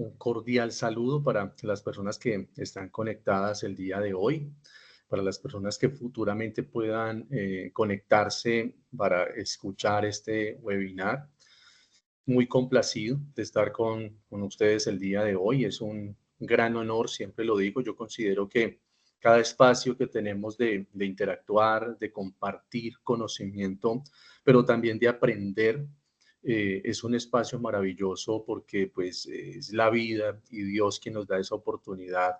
Un cordial saludo para las personas que están conectadas el día de hoy, para las personas que futuramente puedan conectarse para escuchar este webinar. Muy complacido de estar con ustedes el día de hoy. Es un gran honor, siempre lo digo. Yo considero que cada espacio que tenemos de interactuar, de compartir conocimiento, pero también de aprender, es un espacio maravilloso porque pues es la vida y Dios quien nos da esa oportunidad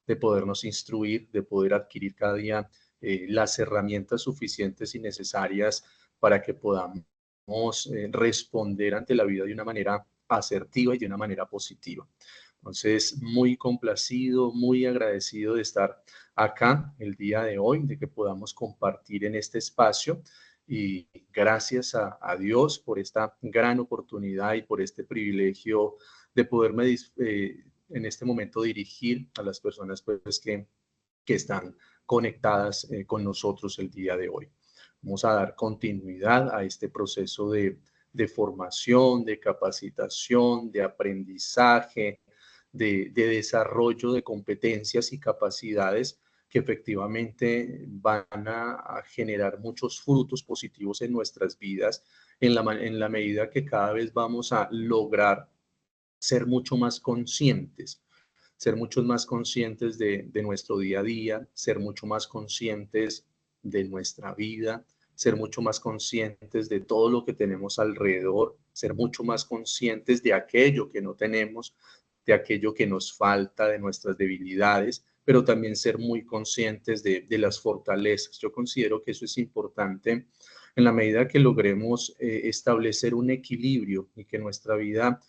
de podernos instruir, de poder adquirir cada día las herramientas suficientes y necesarias para que podamos responder ante la vida de una manera asertiva y de una manera positiva. Entonces, muy complacido, muy agradecido de estar acá el día de hoy, de que podamos compartir en este espacio y gracias a Dios por esta gran oportunidad y por este privilegio de poderme en este momento dirigir a las personas pues, que están conectadas con nosotros el día de hoy. Vamos a dar continuidad a este proceso de formación, de capacitación, de aprendizaje, de desarrollo de competencias y capacidades que efectivamente van a generar muchos frutos positivos en nuestras vidas en la medida que cada vez vamos a lograr ser mucho más conscientes, ser muchos más conscientes de nuestro día a día, ser mucho más conscientes de nuestra vida, ser mucho más conscientes de todo lo que tenemos alrededor, ser mucho más conscientes de aquello que no tenemos, de aquello que nos falta, de nuestras debilidades, pero también ser muy conscientes de las fortalezas. Yo considero que eso es importante en la medida que logremos establecer un equilibrio y que nuestra vida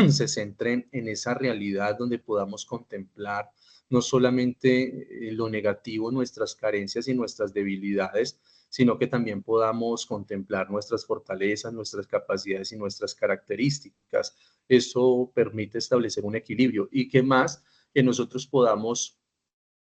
se centren en esa realidad donde podamos contemplar no solamente lo negativo, nuestras carencias y nuestras debilidades, sino que también podamos contemplar nuestras fortalezas, nuestras capacidades y nuestras características. Eso permite establecer un equilibrio y que más que nosotros podamos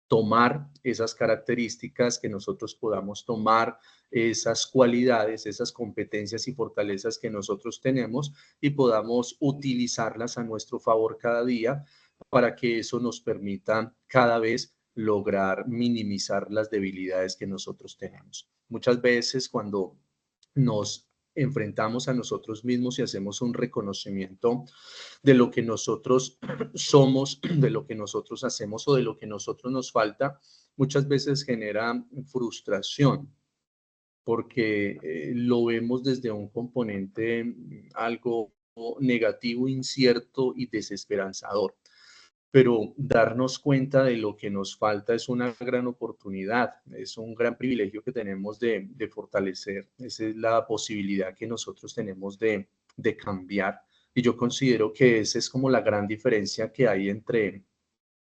tomar esas características, que nosotros podamos tomar esas cualidades, esas competencias y fortalezas que nosotros tenemos y podamos utilizarlas a nuestro favor cada día para que eso nos permita cada vez lograr minimizar las debilidades que nosotros tenemos. Muchas veces cuando nos enfrentamos a nosotros mismos y hacemos un reconocimiento de lo que nosotros somos, de lo que nosotros hacemos o de lo que nosotros nos falta, muchas veces genera frustración porque lo vemos desde un componente algo negativo, incierto y desesperanzador. Pero darnos cuenta de lo que nos falta es una gran oportunidad, es un gran privilegio que tenemos de fortalecer. Esa es la posibilidad que nosotros tenemos de cambiar. Y yo considero que esa es como la gran diferencia que hay entre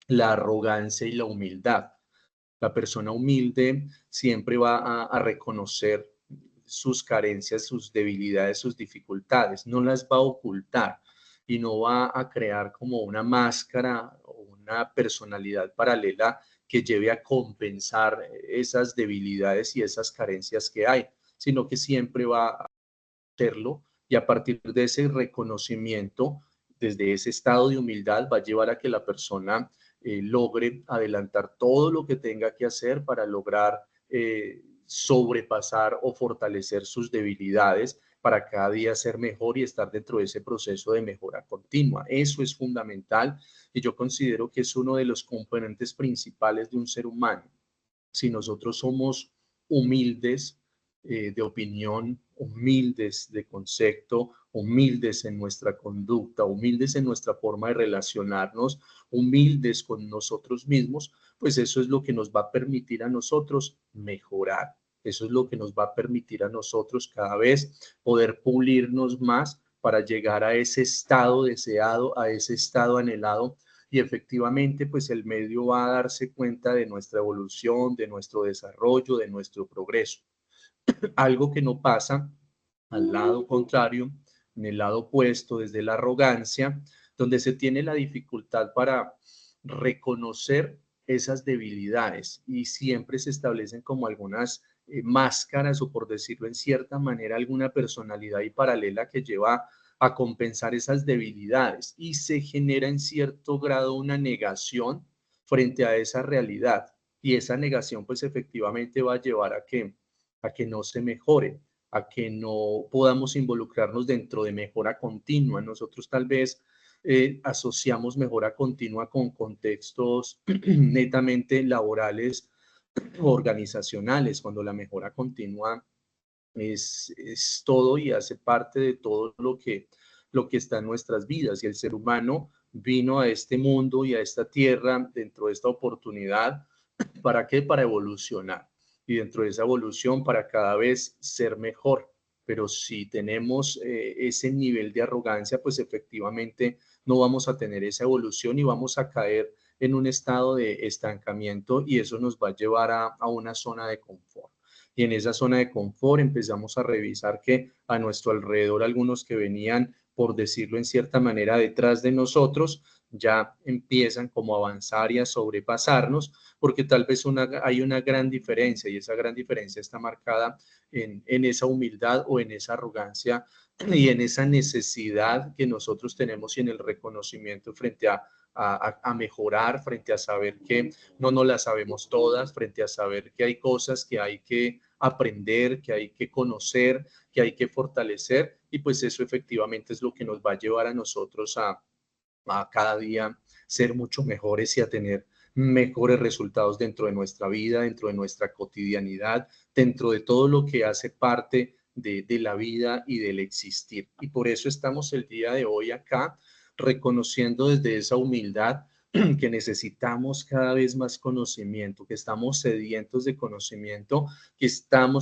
la arrogancia y la humildad. La persona humilde siempre va a reconocer sus carencias, sus debilidades, sus dificultades, no las va a ocultar y no va a crear como una máscara o una personalidad paralela que lleve a compensar esas debilidades y esas carencias que hay, sino que siempre va a hacerlo y a partir de ese reconocimiento, desde ese estado de humildad, va a llevar a que la persona logre adelantar todo lo que tenga que hacer para lograr sobrepasar o fortalecer sus debilidades para cada día ser mejor y estar dentro de ese proceso de mejora continua. Eso es fundamental y yo considero que es uno de los componentes principales de un ser humano. Si nosotros somos humildes de opinión, humildes de concepto, humildes en nuestra conducta, humildes en nuestra forma de relacionarnos, humildes con nosotros mismos, pues eso es lo que nos va a permitir a nosotros mejorar. Eso es lo que nos va a permitir a nosotros cada vez poder pulirnos más para llegar a ese estado deseado, a ese estado anhelado y efectivamente pues el medio va a darse cuenta de nuestra evolución, de nuestro desarrollo, de nuestro progreso. Algo que no pasa al lado contrario, en el lado opuesto, desde la arrogancia, donde se tiene la dificultad para reconocer esas debilidades y siempre se establecen como algunas máscaras o por decirlo en cierta manera alguna personalidad y paralela que lleva a compensar esas debilidades y se genera en cierto grado una negación frente a esa realidad. Y esa negación pues efectivamente va a llevar a que no se mejore, a que no podamos involucrarnos dentro de mejora continua. Nosotros tal vez asociamos mejora continua con contextos netamente laborales o organizacionales, cuando la mejora continua es todo y hace parte de todo lo que está en nuestras vidas. Y el ser humano vino a este mundo y a esta tierra dentro de esta oportunidad. ¿Para qué? Para evolucionar. Y dentro de esa evolución, para cada vez ser mejor. Pero si tenemos ese nivel de arrogancia, pues efectivamente no vamos a tener esa evolución y vamos a caer en un estado de estancamiento y eso nos va a llevar a una zona de confort. Y en esa zona de confort empezamos a revisar que a nuestro alrededor algunos que venían, por decirlo en cierta manera, detrás de nosotros, ya empiezan como a avanzar y a sobrepasarnos, porque tal vez hay una gran diferencia y esa gran diferencia está marcada en esa humildad o en esa arrogancia y en esa necesidad que nosotros tenemos y en el reconocimiento frente a mejorar, frente a saber que no nos las sabemos todas, frente a saber que hay cosas que hay que aprender, que hay que conocer, que hay que fortalecer y pues eso efectivamente es lo que nos va a llevar a nosotros a cada día ser mucho mejores y a tener mejores resultados dentro de nuestra vida, dentro de nuestra cotidianidad, dentro de todo lo que hace parte de la vida y del existir. Y por eso estamos el día de hoy acá, reconociendo desde esa humildad que necesitamos cada vez más conocimiento, que estamos sedientos de conocimiento, que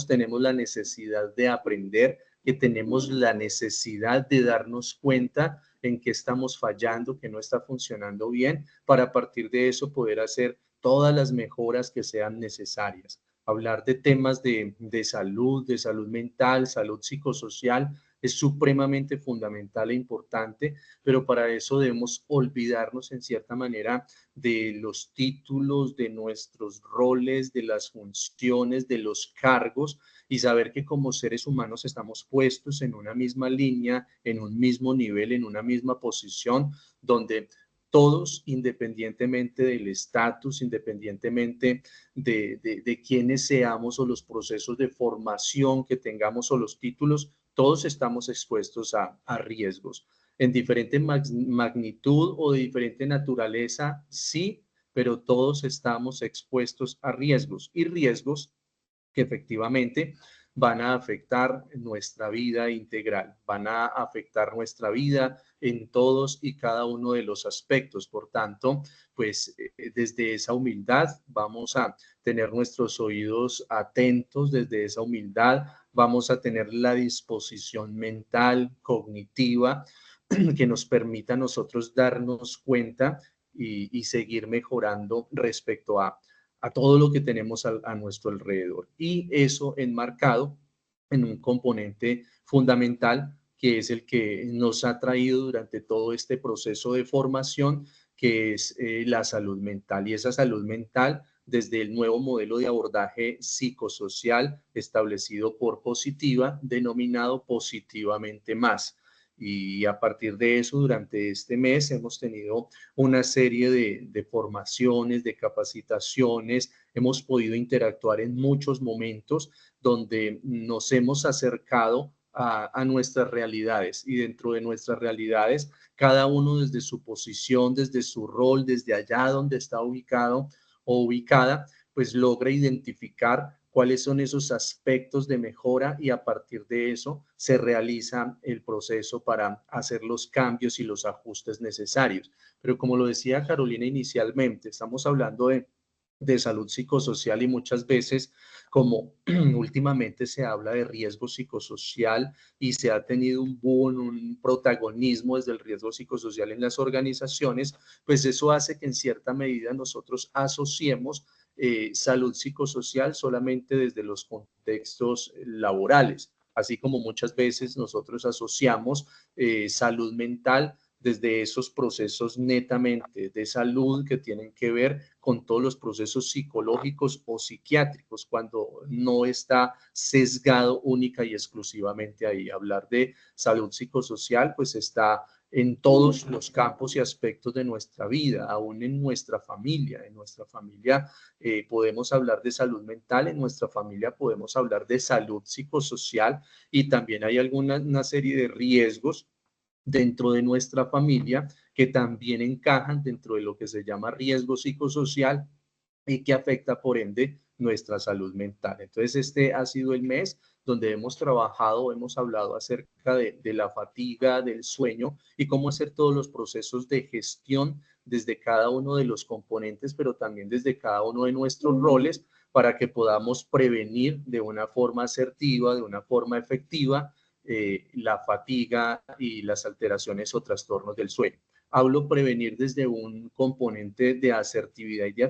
tenemos la necesidad de aprender, que tenemos la necesidad de darnos cuenta en qué estamos fallando, que no está funcionando bien, para a partir de eso poder hacer todas las mejoras que sean necesarias. Hablar de temas de salud mental, salud psicosocial, es supremamente fundamental e importante, pero para eso debemos olvidarnos en cierta manera de los títulos, de nuestros roles, de las funciones, de los cargos y saber que como seres humanos estamos puestos en una misma línea, en un mismo nivel, en una misma posición, donde todos, independientemente del estatus, independientemente de quiénes seamos o los procesos de formación que tengamos o los títulos, todos estamos expuestos a riesgos en diferente magnitud o de diferente naturaleza, sí, pero todos estamos expuestos a riesgos y riesgos que efectivamente van a afectar nuestra vida integral, van a afectar nuestra vida en todos y cada uno de los aspectos. Por tanto, pues desde esa humildad vamos a tener nuestros oídos atentos, desde esa humildad vamos a tener la disposición mental, cognitiva, que nos permita a nosotros darnos cuenta y seguir mejorando respecto a todo lo que tenemos a nuestro alrededor. Y eso enmarcado en un componente fundamental que es el que nos ha traído durante todo este proceso de formación, que es la salud mental. Y esa salud mental, desde el nuevo modelo de abordaje psicosocial establecido por Positiva, denominado Positivamente Más. Y a partir de eso, durante este mes hemos tenido una serie de formaciones, de capacitaciones, hemos podido interactuar en muchos momentos donde nos hemos acercado a nuestras realidades y dentro de nuestras realidades, cada uno desde su posición, desde su rol, desde allá donde está ubicado o ubicada, pues logra identificar cuáles son esos aspectos de mejora y a partir de eso se realiza el proceso para hacer los cambios y los ajustes necesarios. Pero como lo decía Carolina inicialmente, estamos hablando de salud psicosocial y muchas veces como últimamente se habla de riesgo psicosocial y se ha tenido un boom, un protagonismo desde el riesgo psicosocial en las organizaciones, pues eso hace que en cierta medida nosotros asociemos salud psicosocial solamente desde los contextos laborales, así como muchas veces nosotros asociamos salud mental desde esos procesos netamente de salud que tienen que ver con todos los procesos psicológicos o psiquiátricos, cuando no está sesgado única y exclusivamente ahí. Hablar de salud psicosocial, pues está en todos los campos y aspectos de nuestra vida, aún en nuestra familia. En nuestra familia podemos hablar de salud mental, en nuestra familia podemos hablar de salud psicosocial y también hay una serie de riesgos dentro de nuestra familia que también encajan dentro de lo que se llama riesgo psicosocial y que afecta por ende nuestra salud mental. Entonces, este ha sido el mes donde hemos trabajado, hemos hablado acerca de la fatiga, del sueño y cómo hacer todos los procesos de gestión desde cada uno de los componentes, pero también desde cada uno de nuestros roles para que podamos prevenir de una forma asertiva, de una forma efectiva, la fatiga y las alteraciones o trastornos del sueño. Hablo prevenir desde un componente de asertividad y de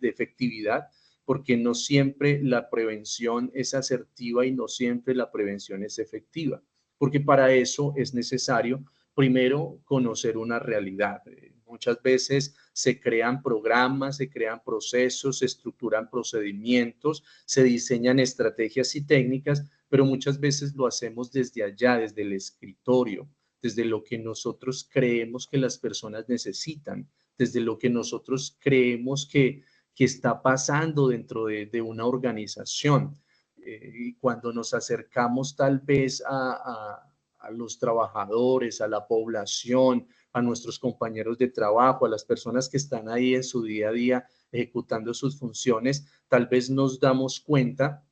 efectividad, porque no siempre la prevención es asertiva y no siempre la prevención es efectiva, porque para eso es necesario primero conocer una realidad. Muchas veces se crean programas, se crean procesos, se estructuran procedimientos, se diseñan estrategias y técnicas, pero muchas veces lo hacemos desde allá, desde el escritorio, desde lo que nosotros creemos que las personas necesitan, desde lo que nosotros creemos que está pasando dentro de una organización. Y cuando nos acercamos tal vez a los trabajadores, a la población, a nuestros compañeros de trabajo, a las personas que están ahí en su día a día ejecutando sus funciones, tal vez nos damos cuenta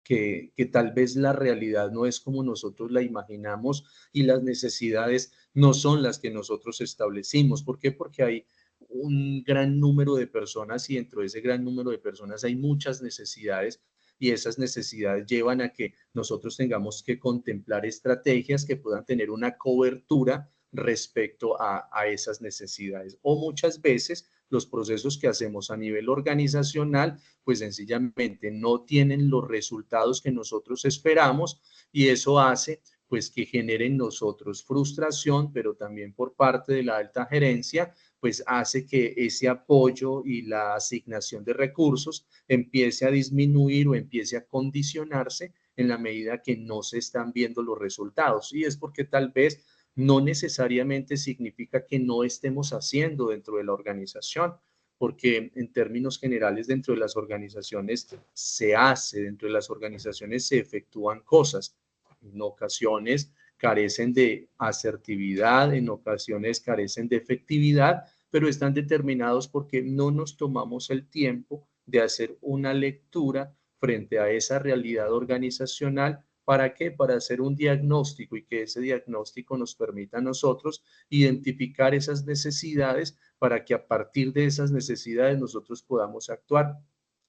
que tal vez la realidad no es como nosotros la imaginamos y las necesidades no son las que nosotros establecimos. ¿Por qué? Porque hay un gran número de personas y dentro de ese gran número de personas hay muchas necesidades y esas necesidades llevan a que nosotros tengamos que contemplar estrategias que puedan tener una cobertura respecto a esas necesidades. O muchas veces los procesos que hacemos a nivel organizacional pues sencillamente no tienen los resultados que nosotros esperamos y eso hace pues que genere en nosotros frustración, pero también por parte de la alta gerencia, pues hace que ese apoyo y la asignación de recursos empiece a disminuir o empiece a condicionarse en la medida que no se están viendo los resultados. Y es porque tal vez no necesariamente significa que no estemos haciendo dentro de la organización, porque en términos generales dentro de las organizaciones se hace, dentro de las organizaciones se efectúan cosas. En ocasiones carecen de asertividad, en ocasiones carecen de efectividad, pero están determinados porque no nos tomamos el tiempo de hacer una lectura frente a esa realidad organizacional. ¿Para qué? Para hacer un diagnóstico y que ese diagnóstico nos permita a nosotros identificar esas necesidades para que a partir de esas necesidades nosotros podamos actuar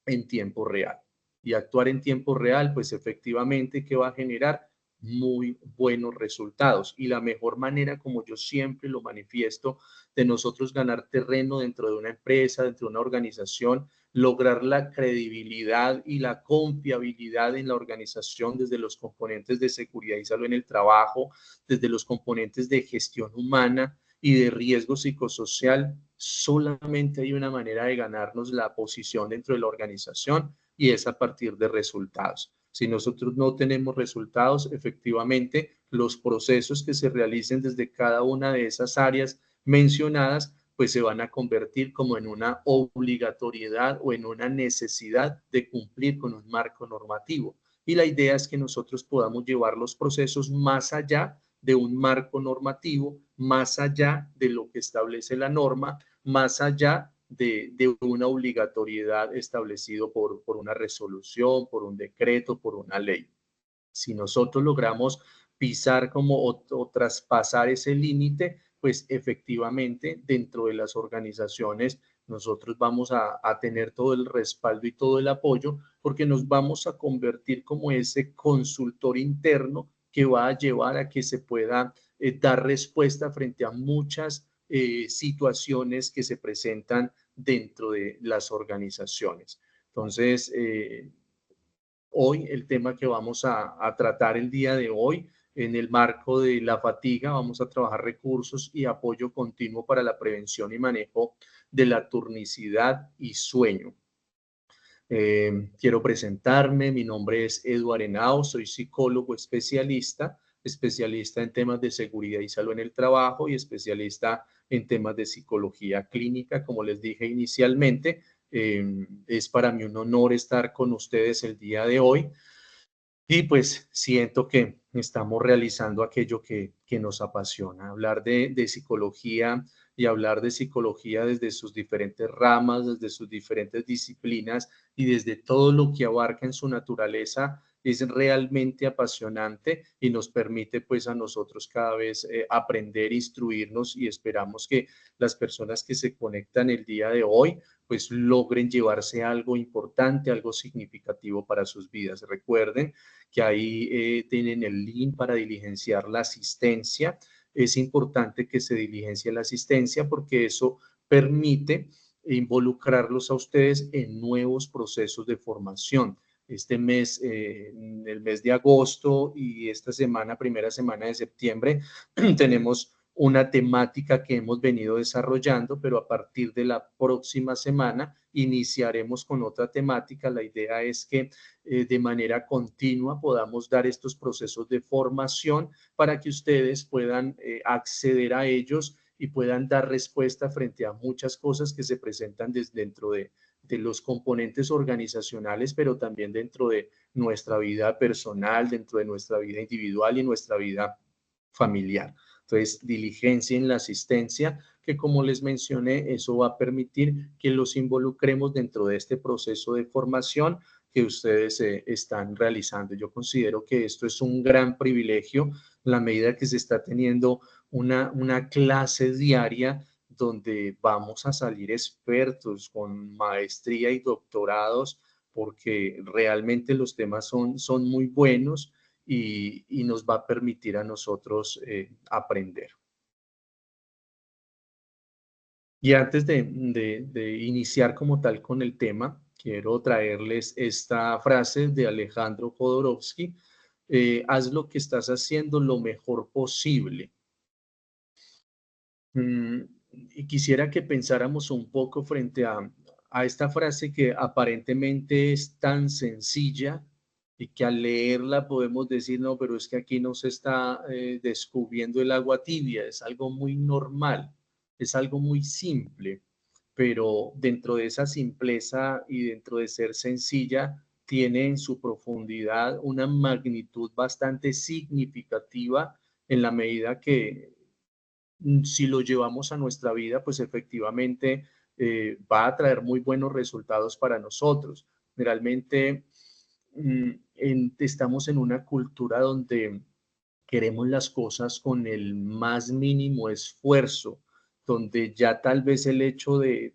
en tiempo real. Y actuar en tiempo real, pues efectivamente, que va a generar muy buenos resultados. Y la mejor manera, como yo siempre lo manifiesto, de nosotros ganar terreno dentro de una empresa, dentro de una organización, lograr la credibilidad y la confiabilidad en la organización desde los componentes de seguridad y salud en el trabajo, desde los componentes de gestión humana y de riesgo psicosocial, solamente hay una manera de ganarnos la posición dentro de la organización y es a partir de resultados. Si nosotros no tenemos resultados, efectivamente, los procesos que se realicen desde cada una de esas áreas mencionadas, pues se van a convertir como en una obligatoriedad o en una necesidad de cumplir con un marco normativo. Y la idea es que nosotros podamos llevar los procesos más allá de un marco normativo, más allá de lo que establece la norma, más allá de una obligatoriedad establecido por una resolución, por un decreto, por una ley. Si nosotros logramos pisar como o traspasar ese límite, pues efectivamente dentro de las organizaciones nosotros vamos a tener todo el respaldo y todo el apoyo porque nos vamos a convertir como ese consultor interno que va a llevar a que se pueda dar respuesta frente a muchas situaciones que se presentan dentro de las organizaciones. Entonces, hoy el tema que vamos a tratar el día de hoy En el marco de la fatiga vamos a trabajar recursos y apoyo continuo para la prevención y manejo de la turnicidad y sueño. Quiero presentarme, mi nombre es Edu Arenao, soy psicólogo especialista en temas de seguridad y salud en el trabajo y especialista en temas de psicología clínica. Como les dije inicialmente, es para mí un honor estar con ustedes el día de hoy y pues siento que estamos realizando aquello que nos apasiona, hablar de psicología y hablar de psicología desde sus diferentes ramas, desde sus diferentes disciplinas y desde todo lo que abarca en su naturaleza es realmente apasionante y nos permite pues a nosotros cada vez aprender, instruirnos y esperamos que las personas que se conectan el día de hoy pues logren llevarse algo importante, algo significativo para sus vidas. Recuerden que ahí tienen el link para diligenciar la asistencia. Es importante que se diligencie la asistencia porque eso permite involucrarlos a ustedes en nuevos procesos de formación. Este mes, el mes de agosto y esta semana, primera semana de septiembre, tenemos una temática que hemos venido desarrollando, pero a partir de la próxima semana iniciaremos con otra temática. La idea es que de manera continua podamos dar estos procesos de formación para que ustedes puedan acceder a ellos y puedan dar respuesta frente a muchas cosas que se presentan desde dentro de los componentes organizacionales, pero también dentro de nuestra vida personal, dentro de nuestra vida individual y nuestra vida familiar. Entonces, diligencia en la asistencia, que como les mencioné, eso va a permitir que los involucremos dentro de este proceso de formación que ustedes están realizando. Yo considero que esto es un gran privilegio, la medida que se está teniendo una clase diaria donde vamos a salir expertos con maestría y doctorados, porque realmente los temas son muy buenos y nos va a permitir a nosotros aprender. Y antes de iniciar como tal con el tema, quiero traerles esta frase de Alejandro Jodorowsky, haz lo que estás haciendo lo mejor posible. Mm, y quisiera que pensáramos un poco frente a esta frase que aparentemente es tan sencilla y que al leerla podemos decir, no, pero es que aquí no se está descubriendo el agua tibia, es algo muy normal, es algo muy simple, pero dentro de esa simpleza y dentro de ser sencilla, tiene en su profundidad una magnitud bastante significativa en la medida que si lo llevamos a nuestra vida, pues efectivamente va a traer muy buenos resultados para nosotros. Realmente estamos en una cultura donde queremos las cosas con el más mínimo esfuerzo, donde ya tal vez el hecho de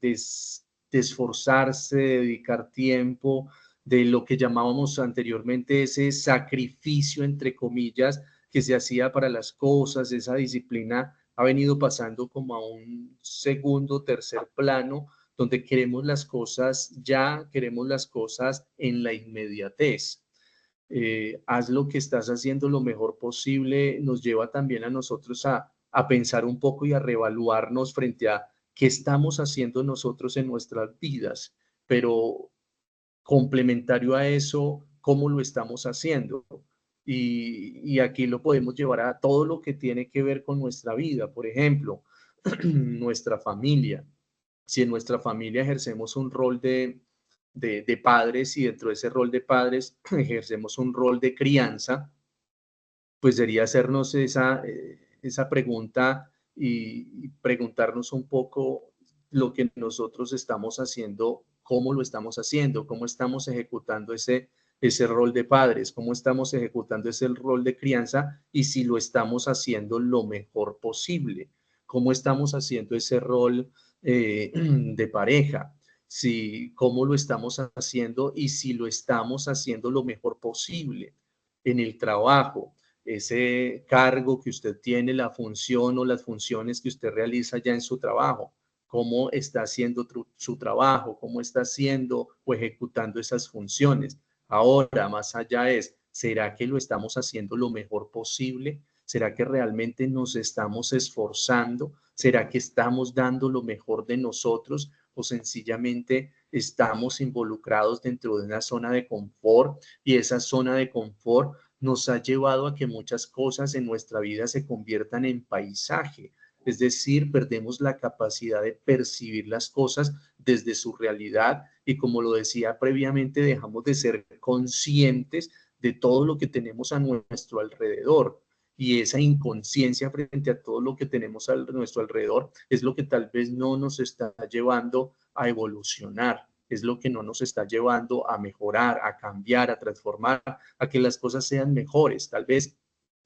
esforzarse, de dedicar tiempo, de lo que llamábamos anteriormente ese sacrificio, entre comillas, que se hacía para las cosas, esa disciplina ha venido pasando como a un segundo, tercer plano, donde queremos las cosas ya, queremos las cosas en la inmediatez. Haz lo que estás haciendo lo mejor posible, nos lleva también a nosotros a pensar un poco y a reevaluarnos frente a qué estamos haciendo nosotros en nuestras vidas, pero complementario a eso, cómo lo estamos haciendo. Y aquí lo podemos llevar a todo lo que tiene que ver con nuestra vida, por ejemplo, nuestra familia. Si en nuestra familia ejercemos un rol de padres y dentro de ese rol de padres ejercemos un rol de crianza, pues sería hacernos esa pregunta y preguntarnos un poco lo que nosotros estamos haciendo, cómo lo estamos haciendo, cómo estamos ejecutando ese rol de padres, cómo estamos ejecutando ese rol de crianza y si lo estamos haciendo lo mejor posible, cómo estamos haciendo ese rol de pareja, si, cómo lo estamos haciendo y si lo estamos haciendo lo mejor posible en el trabajo, ese cargo que usted tiene, la función o las funciones que usted realiza ya en su trabajo, cómo está haciendo su trabajo, cómo está haciendo o ejecutando esas funciones. Ahora, más allá es ¿Será que lo estamos haciendo lo mejor posible? ¿Será que realmente nos estamos esforzando? ¿Será que estamos dando lo mejor de nosotros o sencillamente estamos involucrados dentro de una zona de confort y esa zona de confort nos ha llevado a que muchas cosas en nuestra vida se conviertan en paisaje? Es decir, perdemos la capacidad de percibir las cosas desde su realidad y, como lo decía previamente, dejamos de ser conscientes de todo lo que tenemos a nuestro alrededor. Y esa inconsciencia frente a todo lo que tenemos a nuestro alrededor es lo que tal vez no nos está llevando a evolucionar, es lo que no nos está llevando a mejorar, a cambiar, a transformar, a que las cosas sean mejores. Tal vez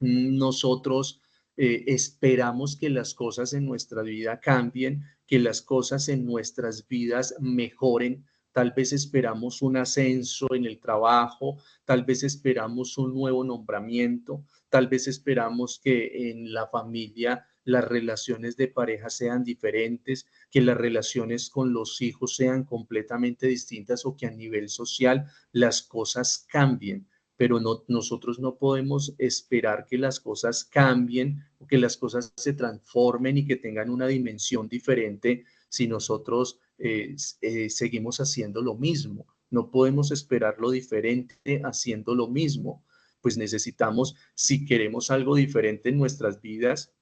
nosotros esperamos que las cosas en nuestra vida cambien, que las cosas en nuestras vidas mejoren. Tal vez esperamos un ascenso en el trabajo, tal vez esperamos un nuevo nombramiento, tal vez esperamos que en la familia las relaciones de pareja sean diferentes, que las relaciones con los hijos sean completamente distintas o que a nivel social las cosas cambien. Pero no, nosotros no podemos esperar que las cosas cambien o que las cosas se transformen y que tengan una dimensión diferente si nosotros seguimos haciendo lo mismo. No podemos esperar lo diferente haciendo lo mismo. Pues necesitamos, si queremos algo diferente en nuestras vidas,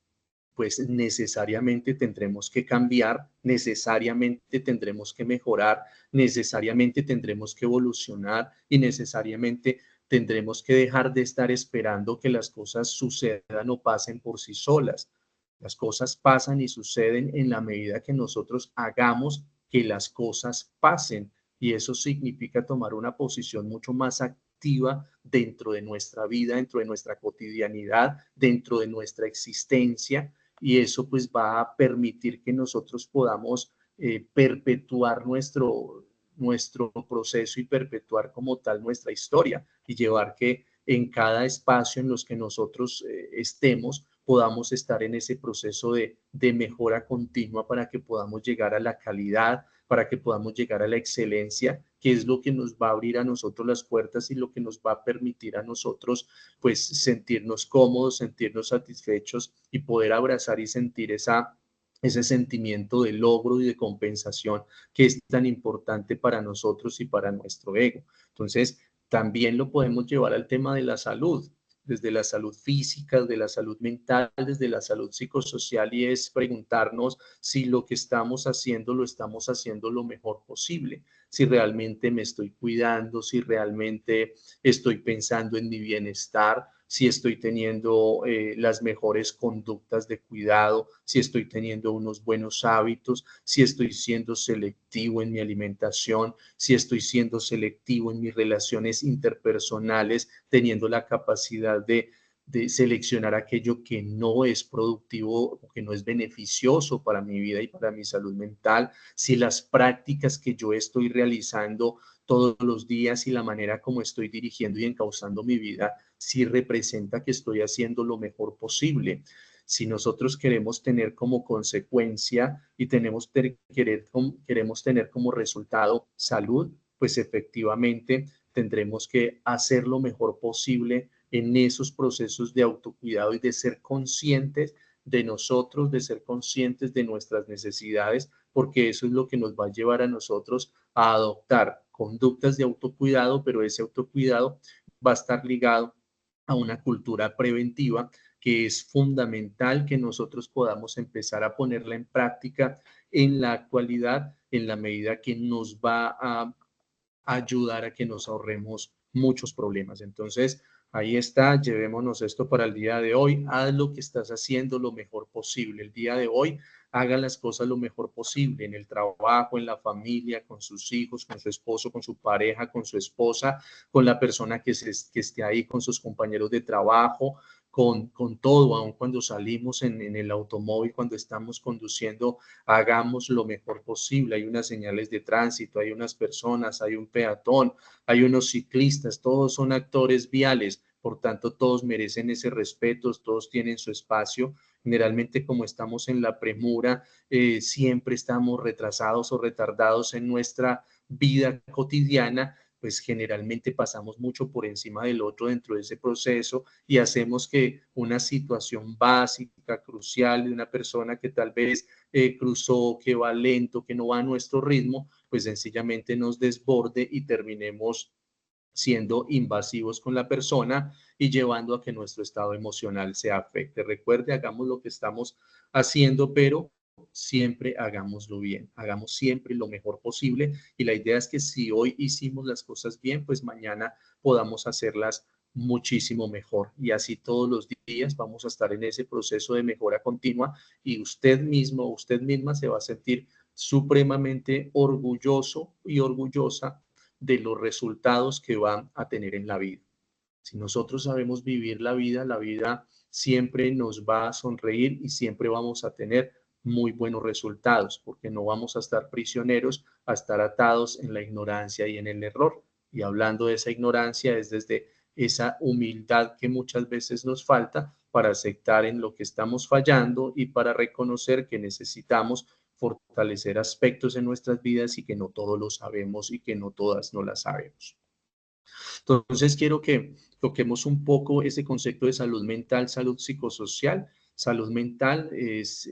pues necesariamente tendremos que cambiar, necesariamente tendremos que mejorar, necesariamente tendremos que evolucionar y necesariamente tendremos que dejar de estar esperando que las cosas sucedan o pasen por sí solas. Las cosas pasan y suceden en la medida que nosotros hagamos que las cosas pasen, y eso significa tomar una posición mucho más activa dentro de nuestra vida, dentro de nuestra cotidianidad, dentro de nuestra existencia, y eso pues va a permitir que nosotros podamos perpetuar nuestro proceso y perpetuar como tal nuestra historia y llevar que en cada espacio en los que nosotros estemos podamos estar en ese proceso de mejora continua para que podamos llegar a la calidad, para que podamos llegar a la excelencia, que es lo que nos va a abrir a nosotros las puertas y lo que nos va a permitir a nosotros pues sentirnos cómodos, sentirnos satisfechos y poder abrazar y sentir ese sentimiento de logro y de compensación que es tan importante para nosotros y para nuestro ego. Entonces, también lo podemos llevar al tema de la salud, desde la salud física, desde la salud mental, desde la salud psicosocial, y es preguntarnos si lo que estamos haciendo lo estamos haciendo lo mejor posible, si realmente me estoy cuidando, si realmente estoy pensando en mi bienestar, si estoy teniendo las mejores conductas de cuidado, si estoy teniendo unos buenos hábitos, si estoy siendo selectivo en mi alimentación, si estoy siendo selectivo en mis relaciones interpersonales, teniendo la capacidad de seleccionar aquello que no es productivo o que no es beneficioso para mi vida y para mi salud mental, si las prácticas que yo estoy realizando todos los días y la manera como estoy dirigiendo y encauzando mi vida, si representa que estoy haciendo lo mejor posible. Si nosotros queremos tener como consecuencia y queremos tener como resultado salud, pues efectivamente tendremos que hacer lo mejor posible en esos procesos de autocuidado y de ser conscientes de nosotros, de ser conscientes de nuestras necesidades, porque eso es lo que nos va a llevar a nosotros a adoptar conductas de autocuidado, pero ese autocuidado va a estar ligado a una cultura preventiva que es fundamental que nosotros podamos empezar a ponerla en práctica en la actualidad, en la medida que nos va a ayudar a que nos ahorremos muchos problemas. Entonces, ahí está, llevémonos esto para el día de hoy. Haz lo que estás haciendo lo mejor posible. El día de hoy, haga las cosas lo mejor posible en el trabajo, en la familia, con sus hijos, con su esposo, con su pareja, con su esposa, con la persona que esté ahí, con sus compañeros de trabajo, con todo, aun cuando salimos en el automóvil, cuando estamos conduciendo, hagamos lo mejor posible. Hay unas señales de tránsito, hay unas personas, hay un peatón, hay unos ciclistas, todos son actores viales, por tanto todos merecen ese respeto, todos tienen su espacio. Generalmente, como estamos en la premura, siempre estamos retrasados o retardados en nuestra vida cotidiana, pues generalmente pasamos mucho por encima del otro dentro de ese proceso y hacemos que una situación básica, crucial de una persona que tal vez cruzó, que va lento, que no va a nuestro ritmo, pues sencillamente nos desborde y terminemos siendo invasivos con la persona y llevando a que nuestro estado emocional se afecte. Recuerde, hagamos lo que estamos haciendo, pero siempre hagámoslo bien, hagamos siempre lo mejor posible y la idea es que si hoy hicimos las cosas bien, pues mañana podamos hacerlas muchísimo mejor y así todos los días vamos a estar en ese proceso de mejora continua y usted mismo, usted misma se va a sentir supremamente orgulloso y orgullosa de los resultados que van a tener en la vida. Si nosotros sabemos vivir la vida siempre nos va a sonreír y siempre vamos a tener muy buenos resultados, porque no vamos a estar prisioneros, a estar atados en la ignorancia y en el error. Y hablando de esa ignorancia es desde esa humildad que muchas veces nos falta para aceptar en lo que estamos fallando y para reconocer que necesitamos fortalecer aspectos en nuestras vidas y que no todos lo sabemos y que no todas no las sabemos. Entonces, quiero que toquemos un poco ese concepto de salud mental, salud psicosocial. Salud mental es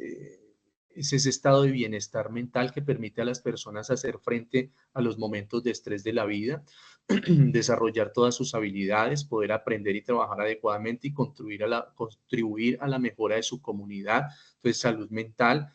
ese estado de bienestar mental que permite a las personas hacer frente a los momentos de estrés de la vida, desarrollar todas sus habilidades, poder aprender y trabajar adecuadamente y contribuir a la mejora de su comunidad. Entonces, salud mental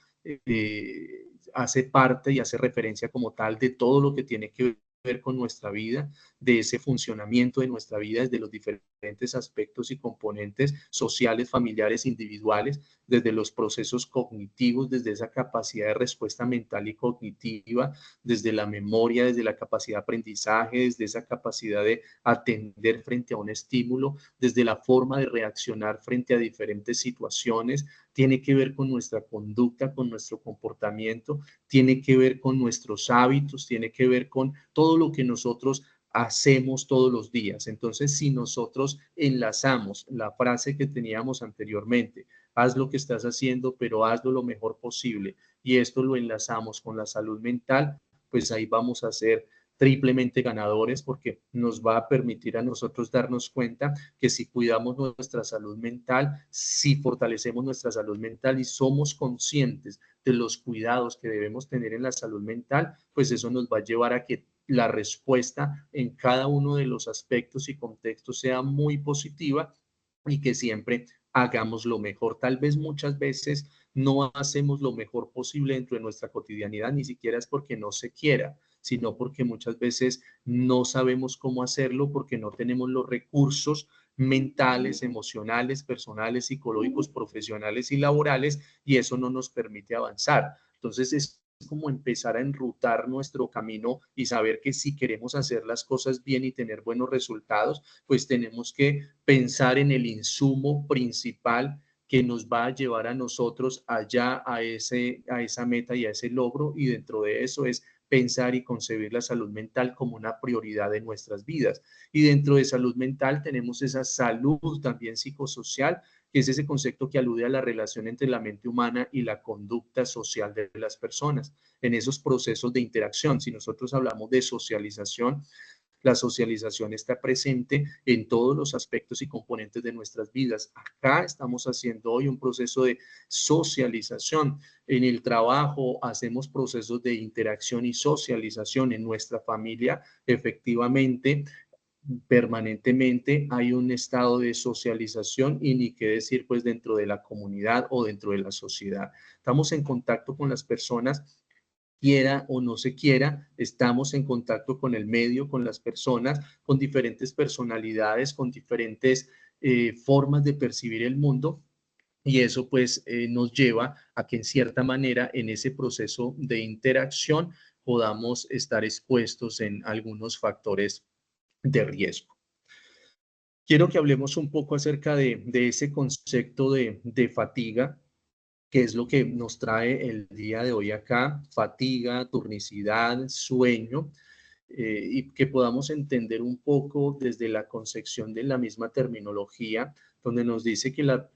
hace parte y hace referencia como tal de todo lo que tiene que ver con nuestra vida, de ese funcionamiento de nuestra vida desde los diferentes aspectos y componentes sociales, familiares, individuales, desde los procesos cognitivos, desde esa capacidad de respuesta mental y cognitiva, desde la memoria, desde la capacidad de aprendizaje, desde esa capacidad de atender frente a un estímulo, desde la forma de reaccionar frente a diferentes situaciones, tiene que ver con nuestra conducta, con nuestro comportamiento, tiene que ver con nuestros hábitos, tiene que ver con todo lo que nosotros hacemos todos los días. Entonces, si nosotros enlazamos la frase que teníamos anteriormente, haz lo que estás haciendo, pero hazlo lo mejor posible, y esto lo enlazamos con la salud mental, pues ahí vamos a ser triplemente ganadores porque nos va a permitir a nosotros darnos cuenta que si cuidamos nuestra salud mental, si fortalecemos nuestra salud mental y somos conscientes de los cuidados que debemos tener en la salud mental, pues eso nos va a llevar a que la respuesta en cada uno de los aspectos y contextos sea muy positiva y que siempre hagamos lo mejor. Tal vez muchas veces no hacemos lo mejor posible dentro de nuestra cotidianidad, ni siquiera es porque no se quiera, sino porque muchas veces no sabemos cómo hacerlo, porque no tenemos los recursos mentales, emocionales, personales, psicológicos, profesionales y laborales, y eso no nos permite avanzar. Entonces es como empezar a enrutar nuestro camino y saber que si queremos hacer las cosas bien y tener buenos resultados, pues tenemos que pensar en el insumo principal que nos va a llevar a nosotros allá a esa meta y a ese logro, y dentro de eso es pensar y concebir la salud mental como una prioridad de nuestras vidas. Y dentro de salud mental tenemos esa salud también psicosocial, que es ese concepto que alude a la relación entre la mente humana y la conducta social de las personas en esos procesos de interacción. Si nosotros hablamos de socialización, la socialización está presente en todos los aspectos y componentes de nuestras vidas. Acá estamos haciendo hoy un proceso de socialización. En el trabajo hacemos procesos de interacción y socialización. En nuestra familia, efectivamente, permanentemente hay un estado de socialización y ni qué decir pues dentro de la comunidad o dentro de la sociedad. Estamos en contacto con las personas, quiera o no se quiera, estamos en contacto con el medio, con las personas, con diferentes personalidades, con diferentes formas de percibir el mundo. Y eso pues nos lleva a que en cierta manera en ese proceso de interacción podamos estar expuestos en algunos factores de riesgo. Quiero que hablemos un poco acerca de ese concepto de fatiga, que es lo que nos trae el día de hoy acá: fatiga, turnicidad, sueño, y que podamos entender un poco desde la concepción de la misma terminología, donde nos dice que la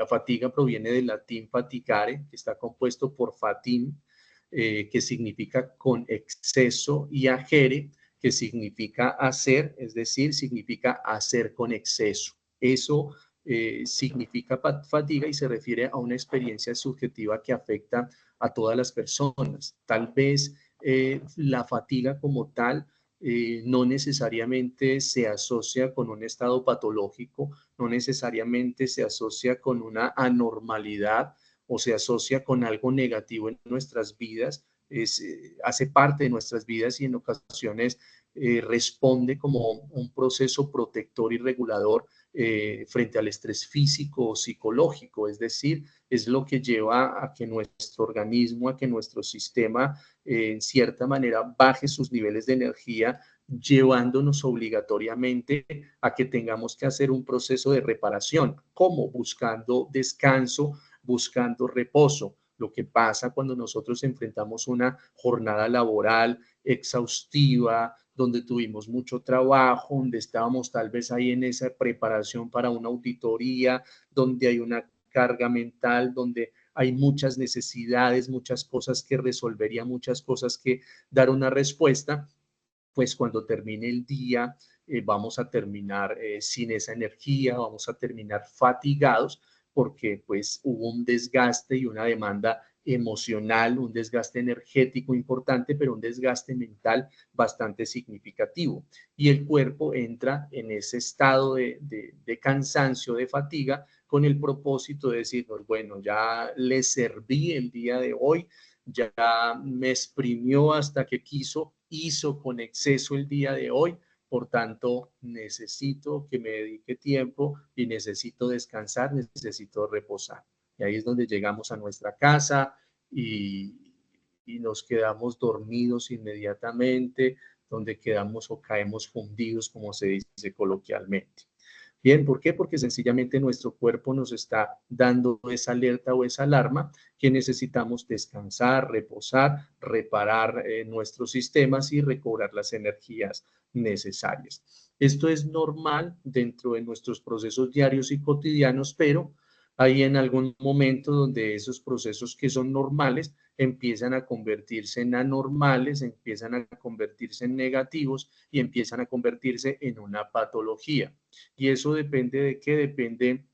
fatiga proviene del latín fatigare, que está compuesto por fatim, que significa con exceso, y agere, que significa hacer, es decir, significa hacer con exceso. Eso significa fatiga y se refiere a una experiencia subjetiva que afecta a todas las personas. Tal vez la fatiga como tal no necesariamente se asocia con un estado patológico, no necesariamente se asocia con una anormalidad o se asocia con algo negativo en nuestras vidas, hace parte de nuestras vidas y en ocasiones responde como un proceso protector y regulador frente al estrés físico o psicológico, es decir, es lo que lleva a que nuestro organismo, a que nuestro sistema en cierta manera baje sus niveles de energía, llevándonos obligatoriamente a que tengamos que hacer un proceso de reparación, como buscando descanso, buscando reposo. Lo que pasa cuando nosotros enfrentamos una jornada laboral exhaustiva, donde tuvimos mucho trabajo, donde estábamos tal vez ahí en esa preparación para una auditoría, donde hay una carga mental, donde hay muchas necesidades, muchas cosas que resolvería, muchas cosas que dar una respuesta, pues cuando termine el día vamos a terminar sin esa energía, vamos a terminar fatigados porque pues hubo un desgaste y una demanda emocional, un desgaste energético importante, pero un desgaste mental bastante significativo. Y el cuerpo entra en ese estado de cansancio, de fatiga, con el propósito de decirnos, bueno, ya le serví el día de hoy, ya me exprimió hasta que quiso, hizo con exceso el día de hoy, por tanto necesito que me dedique tiempo y necesito descansar, necesito reposar. Y ahí es donde llegamos a nuestra casa y nos quedamos dormidos inmediatamente, donde quedamos o caemos fundidos, como se dice coloquialmente. Bien, ¿por qué? Porque sencillamente nuestro cuerpo nos está dando esa alerta o esa alarma que necesitamos descansar, reposar, reparar nuestros sistemas y recobrar las energías necesarias. Esto es normal dentro de nuestros procesos diarios y cotidianos, pero hay en algún momento donde esos procesos que son normales empiezan a convertirse en anormales, empiezan a convertirse en negativos y empiezan a convertirse en una patología. Y eso depende de qué, depende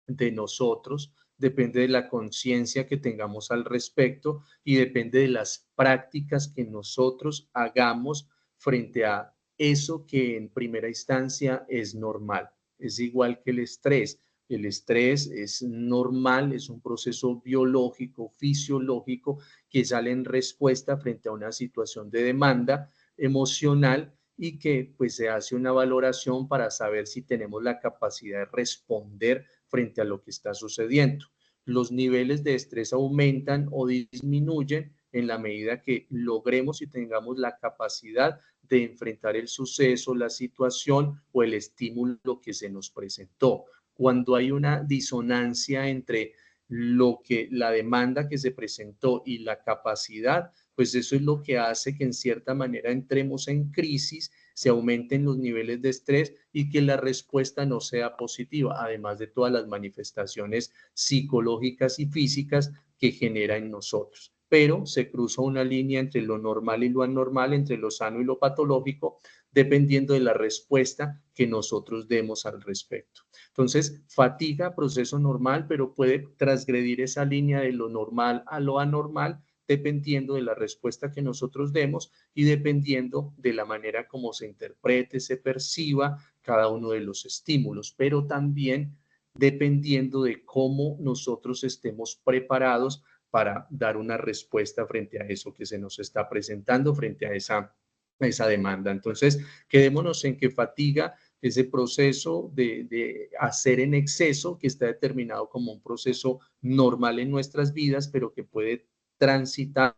de nosotros, depende de la conciencia que tengamos al respecto y depende de las prácticas que nosotros hagamos frente a eso que en primera instancia es normal. Es igual que el estrés. El estrés es normal, es un proceso biológico, fisiológico, que sale en respuesta frente a una situación de demanda emocional y que pues se hace una valoración para saber si tenemos la capacidad de responder frente a lo que está sucediendo. Los niveles de estrés aumentan o disminuyen en la medida que logremos y tengamos la capacidad de enfrentar el suceso, la situación o el estímulo que se nos presentó. Cuando hay una disonancia entre lo que la demanda que se presentó y la capacidad, pues eso es lo que hace que en cierta manera entremos en crisis, se aumenten los niveles de estrés y que la respuesta no sea positiva, además de todas las manifestaciones psicológicas y físicas que genera en nosotros. Pero se cruza una línea entre lo normal y lo anormal, entre lo sano y lo patológico, dependiendo de la respuesta que nosotros demos al respecto. Entonces, fatiga, proceso normal, pero puede transgredir esa línea de lo normal a lo anormal, dependiendo de la respuesta que nosotros demos y dependiendo de la manera como se interprete, se perciba cada uno de los estímulos, pero también dependiendo de cómo nosotros estemos preparados para dar una respuesta frente a eso que se nos está presentando, frente a esa demanda. Entonces, quedémonos en que fatiga ese proceso de hacer en exceso, que está determinado como un proceso normal en nuestras vidas, pero que puede transitar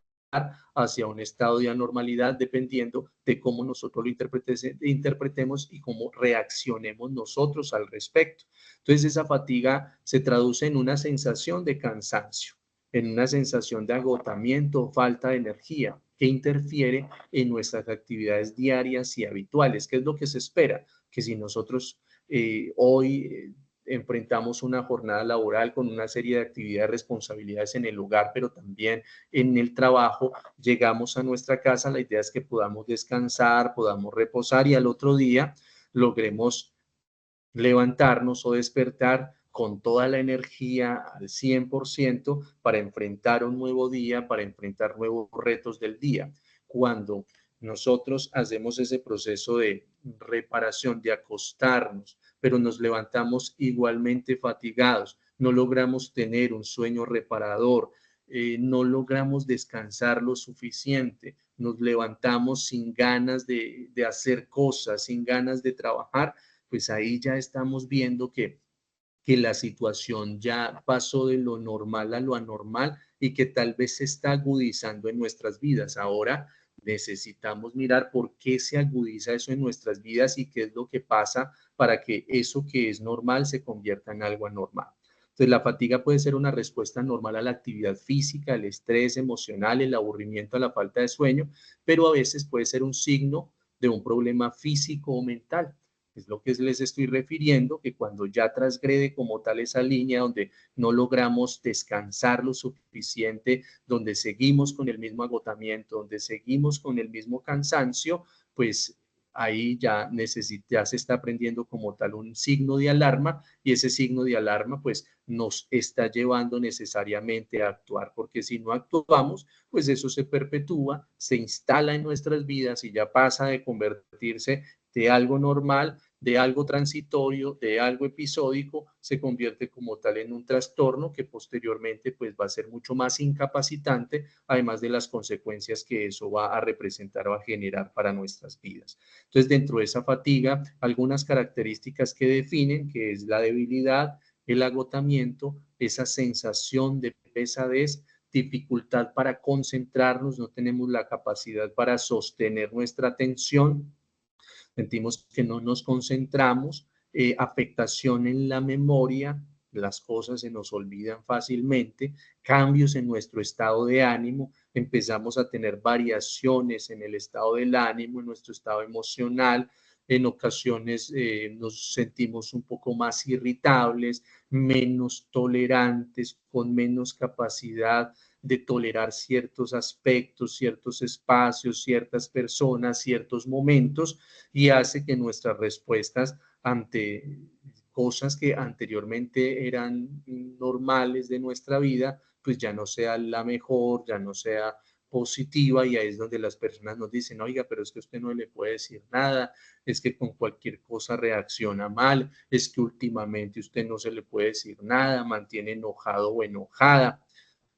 hacia un estado de anormalidad dependiendo de cómo nosotros lo interpretemos y cómo reaccionemos nosotros al respecto. Entonces esa fatiga se traduce en una sensación de cansancio, en una sensación de agotamiento, falta de energía, que interfiere en nuestras actividades diarias y habituales. ¿Qué es lo que se espera? Que si nosotros hoy enfrentamos una jornada laboral con una serie de actividades, responsabilidades en el hogar, pero también en el trabajo, llegamos a nuestra casa, la idea es que podamos descansar, podamos reposar y al otro día logremos levantarnos o despertar con toda la energía al 100% para enfrentar un nuevo día, para enfrentar nuevos retos del día. Cuando nosotros hacemos ese proceso de reparación, de acostarnos, pero nos levantamos igualmente fatigados, no logramos tener un sueño reparador, no logramos descansar lo suficiente, nos levantamos sin ganas de hacer cosas, sin ganas de trabajar, pues ahí ya estamos viendo que la situación ya pasó de lo normal a lo anormal y que tal vez se está agudizando en nuestras vidas. Ahora necesitamos mirar por qué se agudiza eso en nuestras vidas y qué es lo que pasa para que eso que es normal se convierta en algo anormal. Entonces, la fatiga puede ser una respuesta normal a la actividad física, el estrés emocional, el aburrimiento, a la falta de sueño, pero a veces puede ser un signo de un problema físico o mental. Es lo que les estoy refiriendo, que cuando ya transgrede como tal esa línea donde no logramos descansar lo suficiente, donde seguimos con el mismo agotamiento, donde seguimos con el mismo cansancio, pues ahí ya se está prendiendo como tal un signo de alarma y ese signo de alarma pues nos está llevando necesariamente a actuar, porque si no actuamos, pues eso se perpetúa, se instala en nuestras vidas y ya pasa de convertirse de algo normal, de algo transitorio, de algo episódico, se convierte como tal en un trastorno que posteriormente pues va a ser mucho más incapacitante, además de las consecuencias que eso va a representar o a generar para nuestras vidas. Entonces, dentro de esa fatiga, algunas características que definen, que es la debilidad, el agotamiento, esa sensación de pesadez, dificultad para concentrarnos, no tenemos la capacidad para sostener nuestra atención, sentimos que no nos concentramos, afectación en la memoria, las cosas se nos olvidan fácilmente, cambios en nuestro estado de ánimo, empezamos a tener variaciones en el estado del ánimo, en nuestro estado emocional, en ocasiones nos sentimos un poco más irritables, menos tolerantes, con menos capacidad de tolerar ciertos aspectos, ciertos espacios, ciertas personas, ciertos momentos, y hace que nuestras respuestas ante cosas que anteriormente eran normales de nuestra vida, pues ya no sea la mejor, ya no sea positiva, y ahí es donde las personas nos dicen, oiga, pero es que usted no le puede decir nada, es que con cualquier cosa reacciona mal, es que últimamente usted no se le puede decir nada, mantiene enojado o enojada.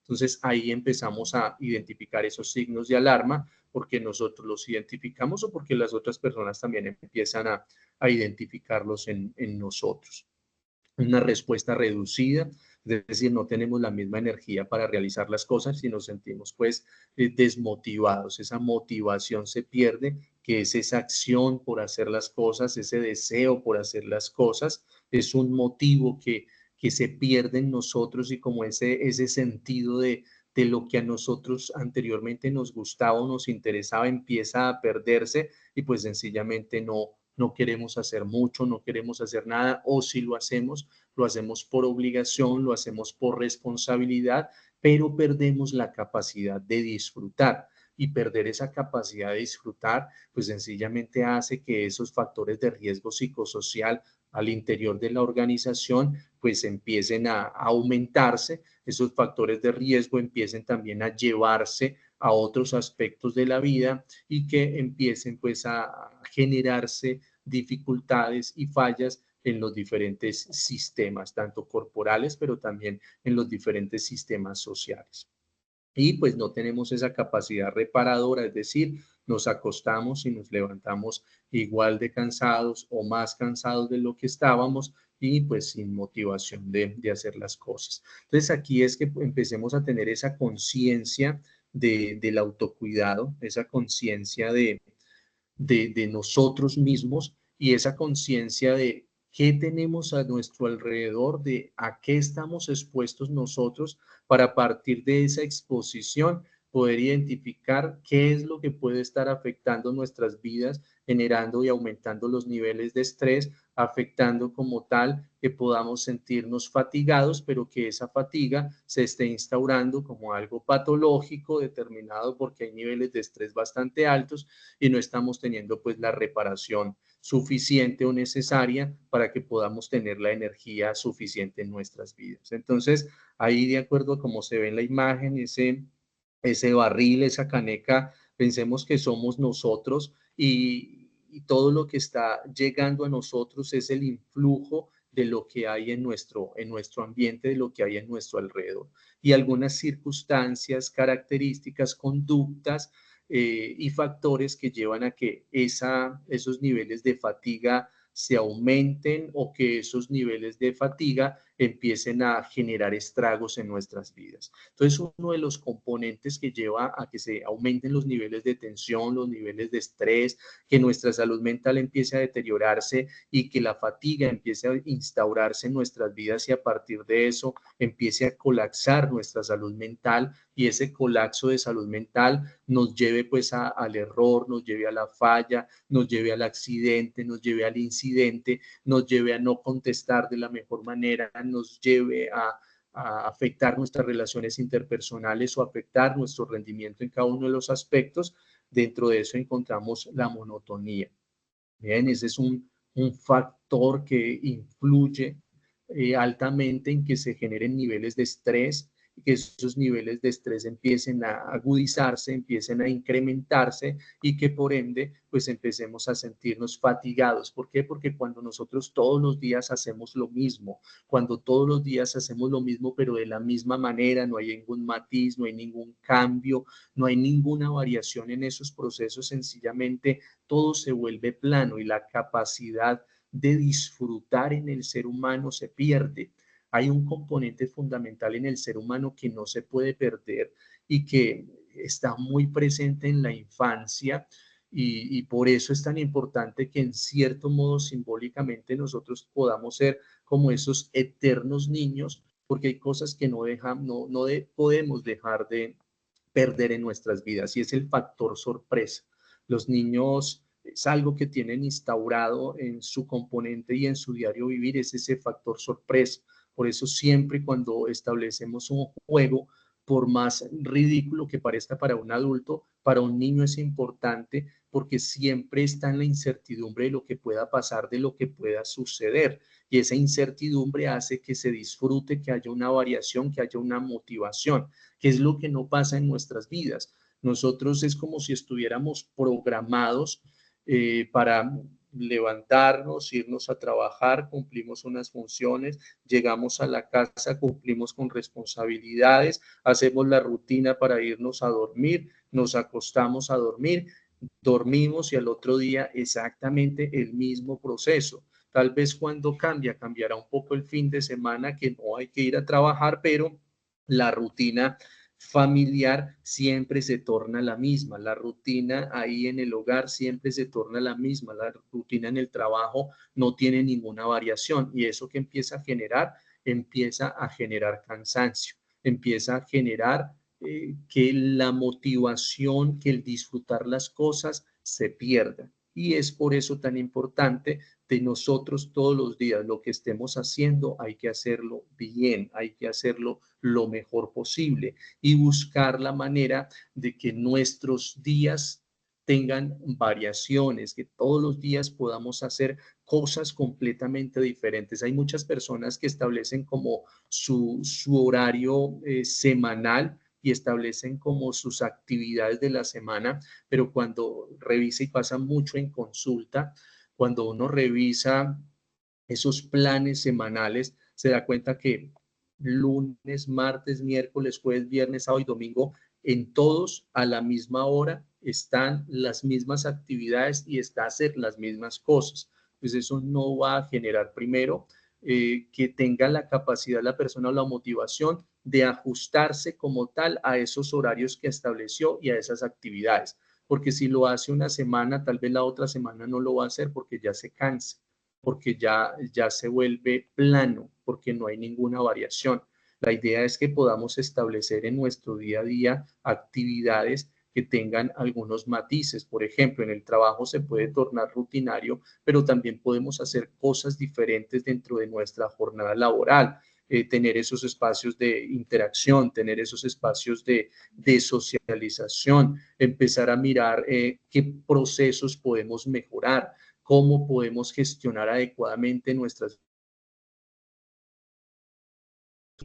Entonces ahí empezamos a identificar esos signos de alarma porque nosotros los identificamos o porque las otras personas también empiezan a identificarlos en nosotros. Una respuesta reducida, es decir, no tenemos la misma energía para realizar las cosas y nos sentimos pues desmotivados, esa motivación se pierde, que es esa acción por hacer las cosas, ese deseo por hacer las cosas, es un motivo que se pierde en nosotros y como ese sentido de lo que a nosotros anteriormente nos gustaba o nos interesaba empieza a perderse y pues sencillamente no queremos hacer mucho, no queremos hacer nada, o si lo hacemos por obligación, lo hacemos por responsabilidad, pero perdemos la capacidad de disfrutar. Y perder esa capacidad de disfrutar, pues sencillamente hace que esos factores de riesgo psicosocial al interior de la organización, pues empiecen a aumentarse, esos factores de riesgo empiecen también a llevarse a otros aspectos de la vida y que empiecen pues a generarse dificultades y fallas en los diferentes sistemas, tanto corporales, pero también en los diferentes sistemas sociales. Y pues no tenemos esa capacidad reparadora, es decir, nos acostamos y nos levantamos igual de cansados o más cansados de lo que estábamos y pues sin motivación de hacer las cosas. Entonces aquí es que empecemos a tener esa conciencia del autocuidado, esa conciencia de nosotros mismos y esa conciencia de qué tenemos a nuestro alrededor, de a qué estamos expuestos nosotros para a partir de esa exposición poder identificar qué es lo que puede estar afectando nuestras vidas generando y aumentando los niveles de estrés, afectando como tal que podamos sentirnos fatigados, pero que esa fatiga se esté instaurando como algo patológico determinado porque hay niveles de estrés bastante altos y no estamos teniendo pues la reparación suficiente o necesaria para que podamos tener la energía suficiente en nuestras vidas. Entonces, ahí de acuerdo a cómo se ve en la imagen, ese barril, esa caneca, pensemos que somos nosotros y todo lo que está llegando a nosotros es el influjo de lo que hay en nuestro ambiente, de lo que hay en nuestro alrededor. Y algunas circunstancias, características, conductas y factores que llevan a que esos niveles de fatiga se aumenten o que esos niveles de fatiga empiecen a generar estragos en nuestras vidas. Entonces, uno de los componentes que lleva a que se aumenten los niveles de tensión, los niveles de estrés, que nuestra salud mental empiece a deteriorarse y que la fatiga empiece a instaurarse en nuestras vidas y a partir de eso empiece a colapsar nuestra salud mental y ese colapso de salud mental nos lleve pues al error, nos lleve a la falla, nos lleve al accidente, nos lleve al incidente, nos lleve a no contestar de la mejor manera, nos lleve a afectar nuestras relaciones interpersonales o afectar nuestro rendimiento en cada uno de los aspectos. Dentro de eso encontramos la monotonía. Bien, ese es un factor que influye altamente en que se generen niveles de estrés y que esos niveles de estrés empiecen a agudizarse, empiecen a incrementarse y que por ende pues empecemos a sentirnos fatigados. ¿Por qué? Porque cuando nosotros todos los días hacemos lo mismo, cuando todos los días hacemos lo mismo pero de la misma manera, no hay ningún matiz, no hay ningún cambio, no hay ninguna variación en esos procesos, sencillamente todo se vuelve plano y la capacidad de disfrutar en el ser humano se pierde. Hay un componente fundamental en el ser humano que no se puede perder y que está muy presente en la infancia y por eso es tan importante que en cierto modo simbólicamente nosotros podamos ser como esos eternos niños porque hay cosas que podemos dejar de perder en nuestras vidas y es el factor sorpresa. Los niños es algo que tienen instaurado en su componente y en su diario vivir, es ese factor sorpresa. Por eso siempre cuando establecemos un juego, por más ridículo que parezca para un adulto, para un niño es importante porque siempre está en la incertidumbre de lo que pueda pasar, de lo que pueda suceder. Y esa incertidumbre hace que se disfrute, que haya una variación, que haya una motivación, que es lo que no pasa en nuestras vidas. Nosotros es como si estuviéramos programados para levantarnos, irnos a trabajar, cumplimos unas funciones, llegamos a la casa, cumplimos con responsabilidades, hacemos la rutina para irnos a dormir, nos acostamos a dormir, dormimos y al otro día exactamente el mismo proceso. Tal vez cuando cambiará un poco el fin de semana que no hay que ir a trabajar, pero la rutina familiar siempre se torna la misma, la rutina ahí en el hogar siempre se torna la misma, la rutina en el trabajo no tiene ninguna variación y eso que empieza a generar cansancio, empieza a generar que la motivación, que el disfrutar las cosas se pierda. Y es por eso tan importante de nosotros todos los días, lo que estemos haciendo, hay que hacerlo bien, hay que hacerlo lo mejor posible y buscar la manera de que nuestros días tengan variaciones, que todos los días podamos hacer cosas completamente diferentes. Hay muchas personas que establecen como su horario semanal y establecen como sus actividades de la semana, pero cuando revisa y pasa mucho en consulta, cuando uno revisa esos planes semanales, se da cuenta que lunes, martes, miércoles, jueves, viernes, sábado y domingo, en todos a la misma hora están las mismas actividades y está a hacer las mismas cosas. Pues eso no va a generar primero que tenga la capacidad la persona o la motivación de ajustarse como tal a esos horarios que estableció y a esas actividades. Porque si lo hace una semana, tal vez la otra semana no lo va a hacer porque ya se cansa, porque ya se vuelve plano, porque no hay ninguna variación. La idea es que podamos establecer en nuestro día a día actividades que tengan algunos matices. Por ejemplo, en el trabajo se puede tornar rutinario, pero también podemos hacer cosas diferentes dentro de nuestra jornada laboral. Tener esos espacios de interacción, tener esos espacios de socialización, empezar a mirar qué procesos podemos mejorar, cómo podemos gestionar adecuadamente nuestras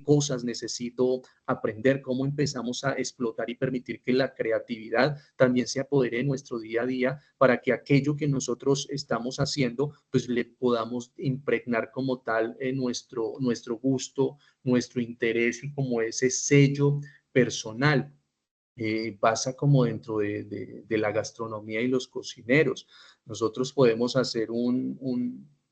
cosas necesito aprender, cómo empezamos a explotar y permitir que la creatividad también se apodere de nuestro día a día para que aquello que nosotros estamos haciendo, pues le podamos impregnar como tal nuestro gusto, nuestro interés y como ese sello personal. Pasa como dentro de la gastronomía y los cocineros. Nosotros podemos hacer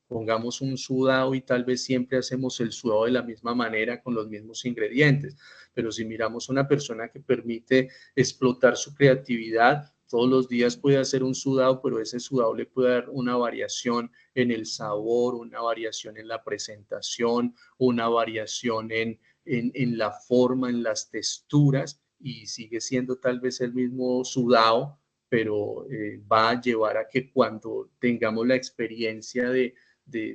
pongamos un sudado y tal vez siempre hacemos el sudado de la misma manera con los mismos ingredientes, pero si miramos a una persona que permite explotar su creatividad, todos los días puede hacer un sudado, pero ese sudado le puede dar una variación en el sabor, una variación en la presentación, una variación en la forma, en las texturas, y sigue siendo tal vez el mismo sudado, pero va a llevar a que cuando tengamos la experiencia de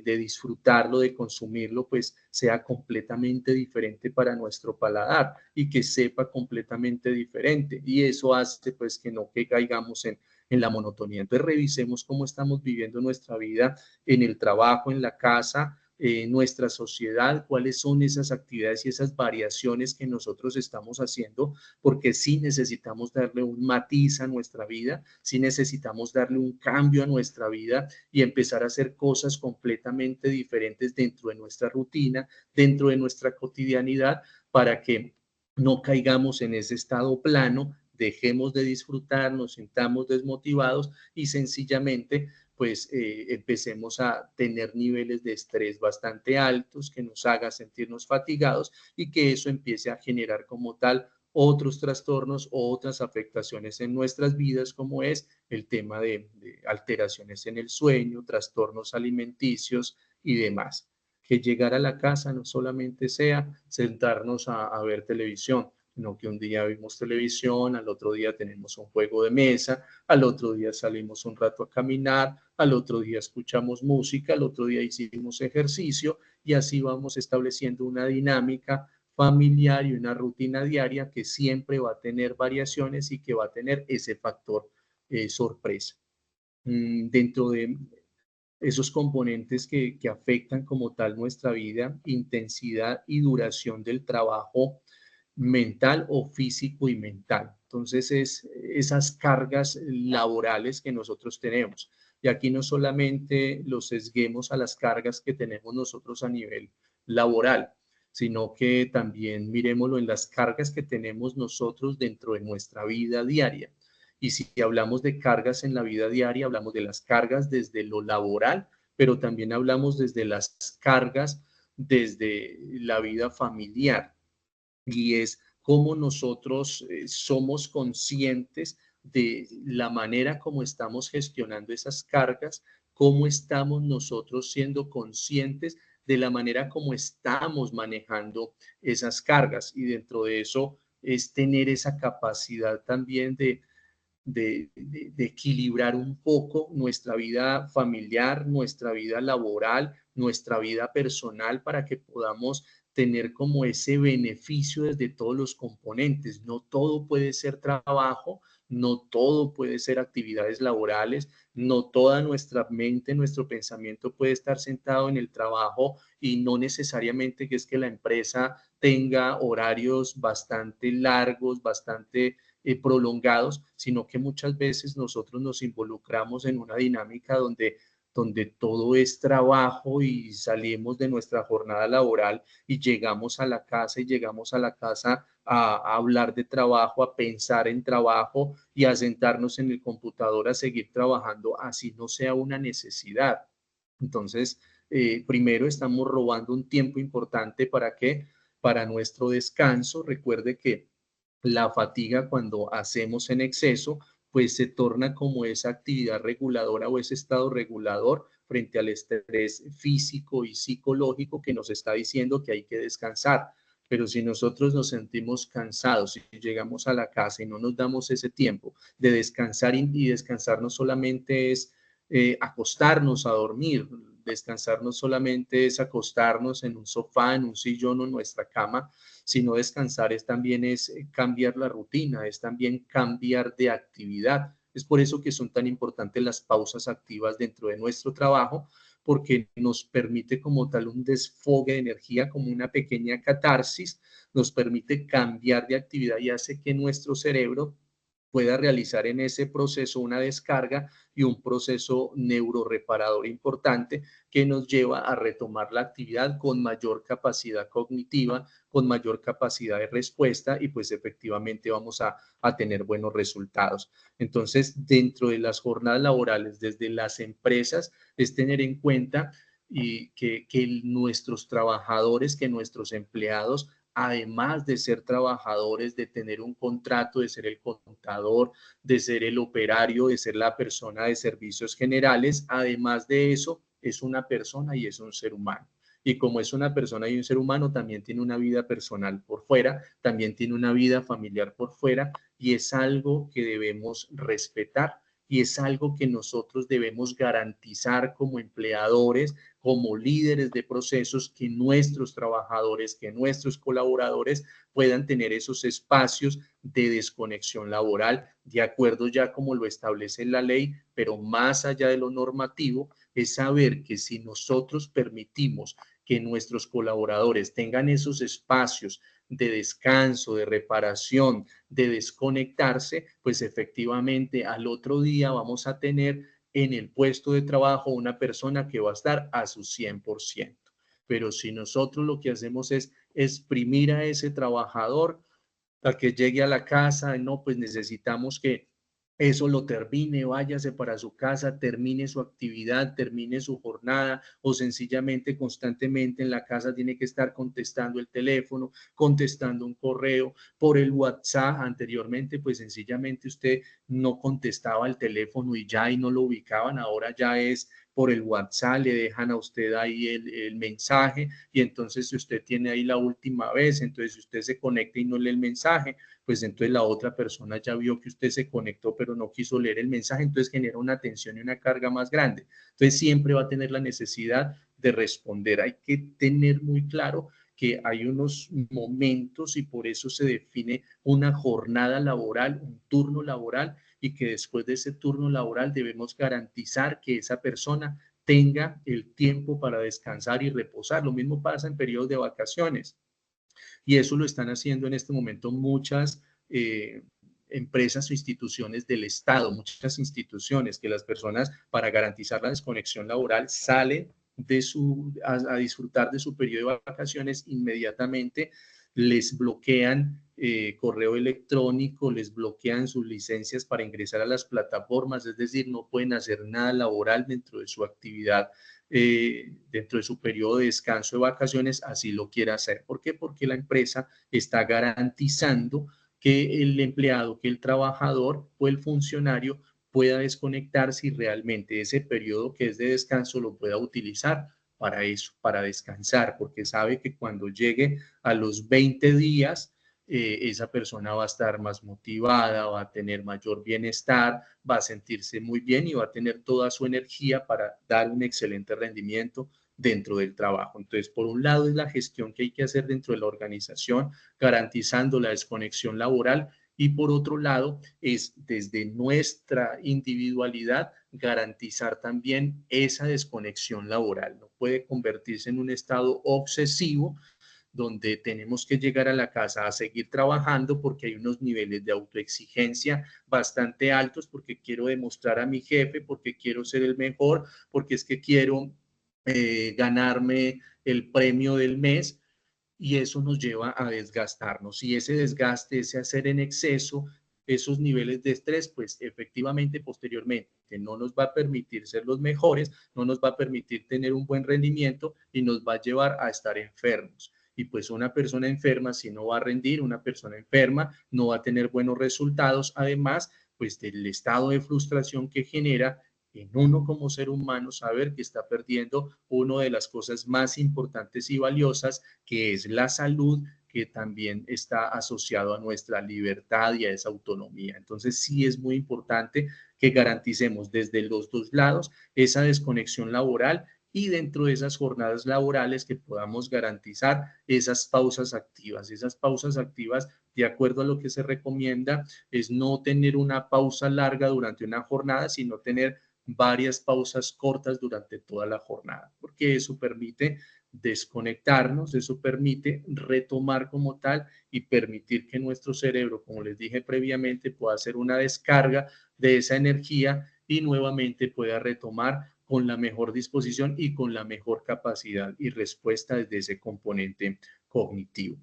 disfrutarlo, de consumirlo, pues sea completamente diferente para nuestro paladar y que sepa completamente diferente. Y eso hace pues que no que caigamos en la monotonía. Entonces revisemos cómo estamos viviendo nuestra vida en el trabajo, en la casa, nuestra sociedad, cuáles son esas actividades y esas variaciones que nosotros estamos haciendo, porque sí necesitamos darle un matiz a nuestra vida, sí necesitamos darle un cambio a nuestra vida y empezar a hacer cosas completamente diferentes dentro de nuestra rutina, dentro de nuestra cotidianidad, para que no caigamos en ese estado plano, dejemos de disfrutar, nos sintamos desmotivados y sencillamente pues empecemos a tener niveles de estrés bastante altos que nos haga sentirnos fatigados y que eso empiece a generar como tal otros trastornos o otras afectaciones en nuestras vidas, como es el tema de alteraciones en el sueño, trastornos alimenticios y demás. Que llegar a la casa no solamente sea sentarnos a ver televisión, sino que un día vimos televisión, al otro día tenemos un juego de mesa, al otro día salimos un rato a caminar, al otro día escuchamos música, al otro día hicimos ejercicio y así vamos estableciendo una dinámica familiar y una rutina diaria que siempre va a tener variaciones y que va a tener ese factor sorpresa. Dentro de esos componentes que afectan como tal nuestra vida, intensidad y duración del trabajo mental o físico y mental. Entonces, es esas cargas laborales que nosotros tenemos. Y aquí no solamente los sesguemos a las cargas que tenemos nosotros a nivel laboral, sino que también miremoslo en las cargas que tenemos nosotros dentro de nuestra vida diaria. Y si hablamos de cargas en la vida diaria, hablamos de las cargas desde lo laboral, pero también hablamos desde las cargas desde la vida familiar. Y es cómo nosotros somos conscientes de la manera como estamos gestionando esas cargas, cómo estamos nosotros siendo conscientes de la manera como estamos manejando esas cargas. Y dentro de eso es tener esa capacidad también de equilibrar un poco nuestra vida familiar, nuestra vida laboral, nuestra vida personal para que podamos tener como ese beneficio desde todos los componentes. No todo puede ser trabajo, no todo puede ser actividades laborales, no toda nuestra mente, nuestro pensamiento puede estar sentado en el trabajo y no necesariamente que es que la empresa tenga horarios bastante largos, bastante prolongados, sino que muchas veces nosotros nos involucramos en una dinámica donde todo es trabajo y salimos de nuestra jornada laboral y llegamos a la casa y llegamos a la casa a hablar de trabajo, a pensar en trabajo y a sentarnos en el computador a seguir trabajando, así no sea una necesidad. Entonces, primero estamos robando un tiempo importante para que para nuestro descanso. Recuerde que la fatiga cuando hacemos en exceso, pues se torna como esa actividad reguladora o ese estado regulador frente al estrés físico y psicológico que nos está diciendo que hay que descansar. pero si nosotros nos sentimos cansados y llegamos a la casa y no nos damos ese tiempo de descansar y descansar no solamente es acostarnos a dormir, descansar no solamente es acostarnos en un sofá, en un sillón o en nuestra cama, sino descansar es también cambiar la rutina, es también cambiar de actividad. Es por eso que son tan importantes las pausas activas dentro de nuestro trabajo, porque nos permite como tal un desfogue de energía, como una pequeña catarsis, nos permite cambiar de actividad y hace que nuestro cerebro pueda realizar en ese proceso una descarga y un proceso neuroreparador importante que nos lleva a retomar la actividad con mayor capacidad cognitiva, con mayor capacidad de respuesta y pues efectivamente vamos a tener buenos resultados. Entonces, dentro de las jornadas laborales, desde las empresas, es tener en cuenta y que nuestros trabajadores, que nuestros empleados además de ser trabajadores, de tener un contrato, de ser el contador, de ser el operario, de ser la persona de servicios generales, además de eso, es una persona y es un ser humano. Y como es una persona y un ser humano, también tiene una vida personal por fuera, también tiene una vida familiar por fuera, y es algo que debemos respetar y es algo que nosotros debemos garantizar como empleadores, como líderes de procesos, que nuestros trabajadores, que nuestros colaboradores puedan tener esos espacios de desconexión laboral, de acuerdo ya como lo establece la ley, pero más allá de lo normativo, es saber que si nosotros permitimos que nuestros colaboradores tengan esos espacios de descanso, de reparación, de desconectarse, pues efectivamente al otro día vamos a tener en el puesto de trabajo una persona que va a estar a su 100%. Pero si nosotros lo que hacemos es exprimir a ese trabajador a que llegue a la casa, no, pues necesitamos que eso lo termine, váyase para su casa, termine su actividad, termine su jornada o sencillamente constantemente en la casa tiene que estar contestando el teléfono, contestando un correo por el WhatsApp. Anteriormente, pues sencillamente usted no contestaba el teléfono y ya y no lo ubicaban, ahora ya es por el WhatsApp, le dejan a usted ahí el mensaje y entonces si usted tiene ahí la última vez, entonces si usted se conecta y no lee el mensaje, pues entonces la otra persona ya vio que usted se conectó pero no quiso leer el mensaje, entonces genera una tensión y una carga más grande. Entonces siempre va a tener la necesidad de responder. Hay que tener muy claro que hay unos momentos y por eso se define una jornada laboral, un turno laboral y que después de ese turno laboral debemos garantizar que esa persona tenga el tiempo para descansar y reposar. Lo mismo pasa en periodos de vacaciones y eso lo están haciendo en este momento muchas empresas o instituciones del Estado, muchas instituciones que las personas para garantizar la desconexión laboral salen a disfrutar de su periodo de vacaciones inmediatamente les bloquean correo electrónico, les bloquean sus licencias para ingresar a las plataformas, es decir, no pueden hacer nada laboral dentro de su actividad, dentro de su periodo de descanso de vacaciones, así lo quiera hacer. ¿Por qué? Porque la empresa está garantizando que el empleado, que el trabajador o el funcionario pueda desconectarse y realmente ese periodo que es de descanso lo pueda utilizar para eso, para descansar, porque sabe que cuando llegue a los 20 días, esa persona va a estar más motivada, va a tener mayor bienestar, va a sentirse muy bien y va a tener toda su energía para dar un excelente rendimiento dentro del trabajo. Entonces, por un lado es la gestión que hay que hacer dentro de la organización, garantizando la desconexión laboral y por otro lado es desde nuestra individualidad garantizar también esa desconexión laboral. No puede convertirse en un estado obsesivo donde tenemos que llegar a la casa a seguir trabajando porque hay unos niveles de autoexigencia bastante altos, porque quiero demostrar a mi jefe, porque quiero ser el mejor, porque es que quiero ganarme el premio del mes y eso nos lleva a desgastarnos y ese desgaste, ese hacer en exceso, esos niveles de estrés, pues efectivamente posteriormente no nos va a permitir ser los mejores, no nos va a permitir tener un buen rendimiento y nos va a llevar a estar enfermos. Y pues una persona enferma, si no va a rendir, una persona enferma no va a tener buenos resultados, además, pues del estado de frustración que genera en uno como ser humano, saber que está perdiendo una de las cosas más importantes y valiosas, que es la salud, que también está asociado a nuestra libertad y a esa autonomía. Entonces sí es muy importante que garanticemos desde los dos lados esa desconexión laboral y dentro de esas jornadas laborales que podamos garantizar esas pausas activas. Esas pausas activas, de acuerdo a lo que se recomienda, es no tener una pausa larga durante una jornada, sino tener varias pausas cortas durante toda la jornada, porque eso permite desconectarnos, eso permite retomar como tal y permitir que nuestro cerebro, como les dije previamente, pueda hacer una descarga de esa energía y nuevamente pueda retomar con la mejor disposición y con la mejor capacidad y respuesta desde ese componente cognitivo.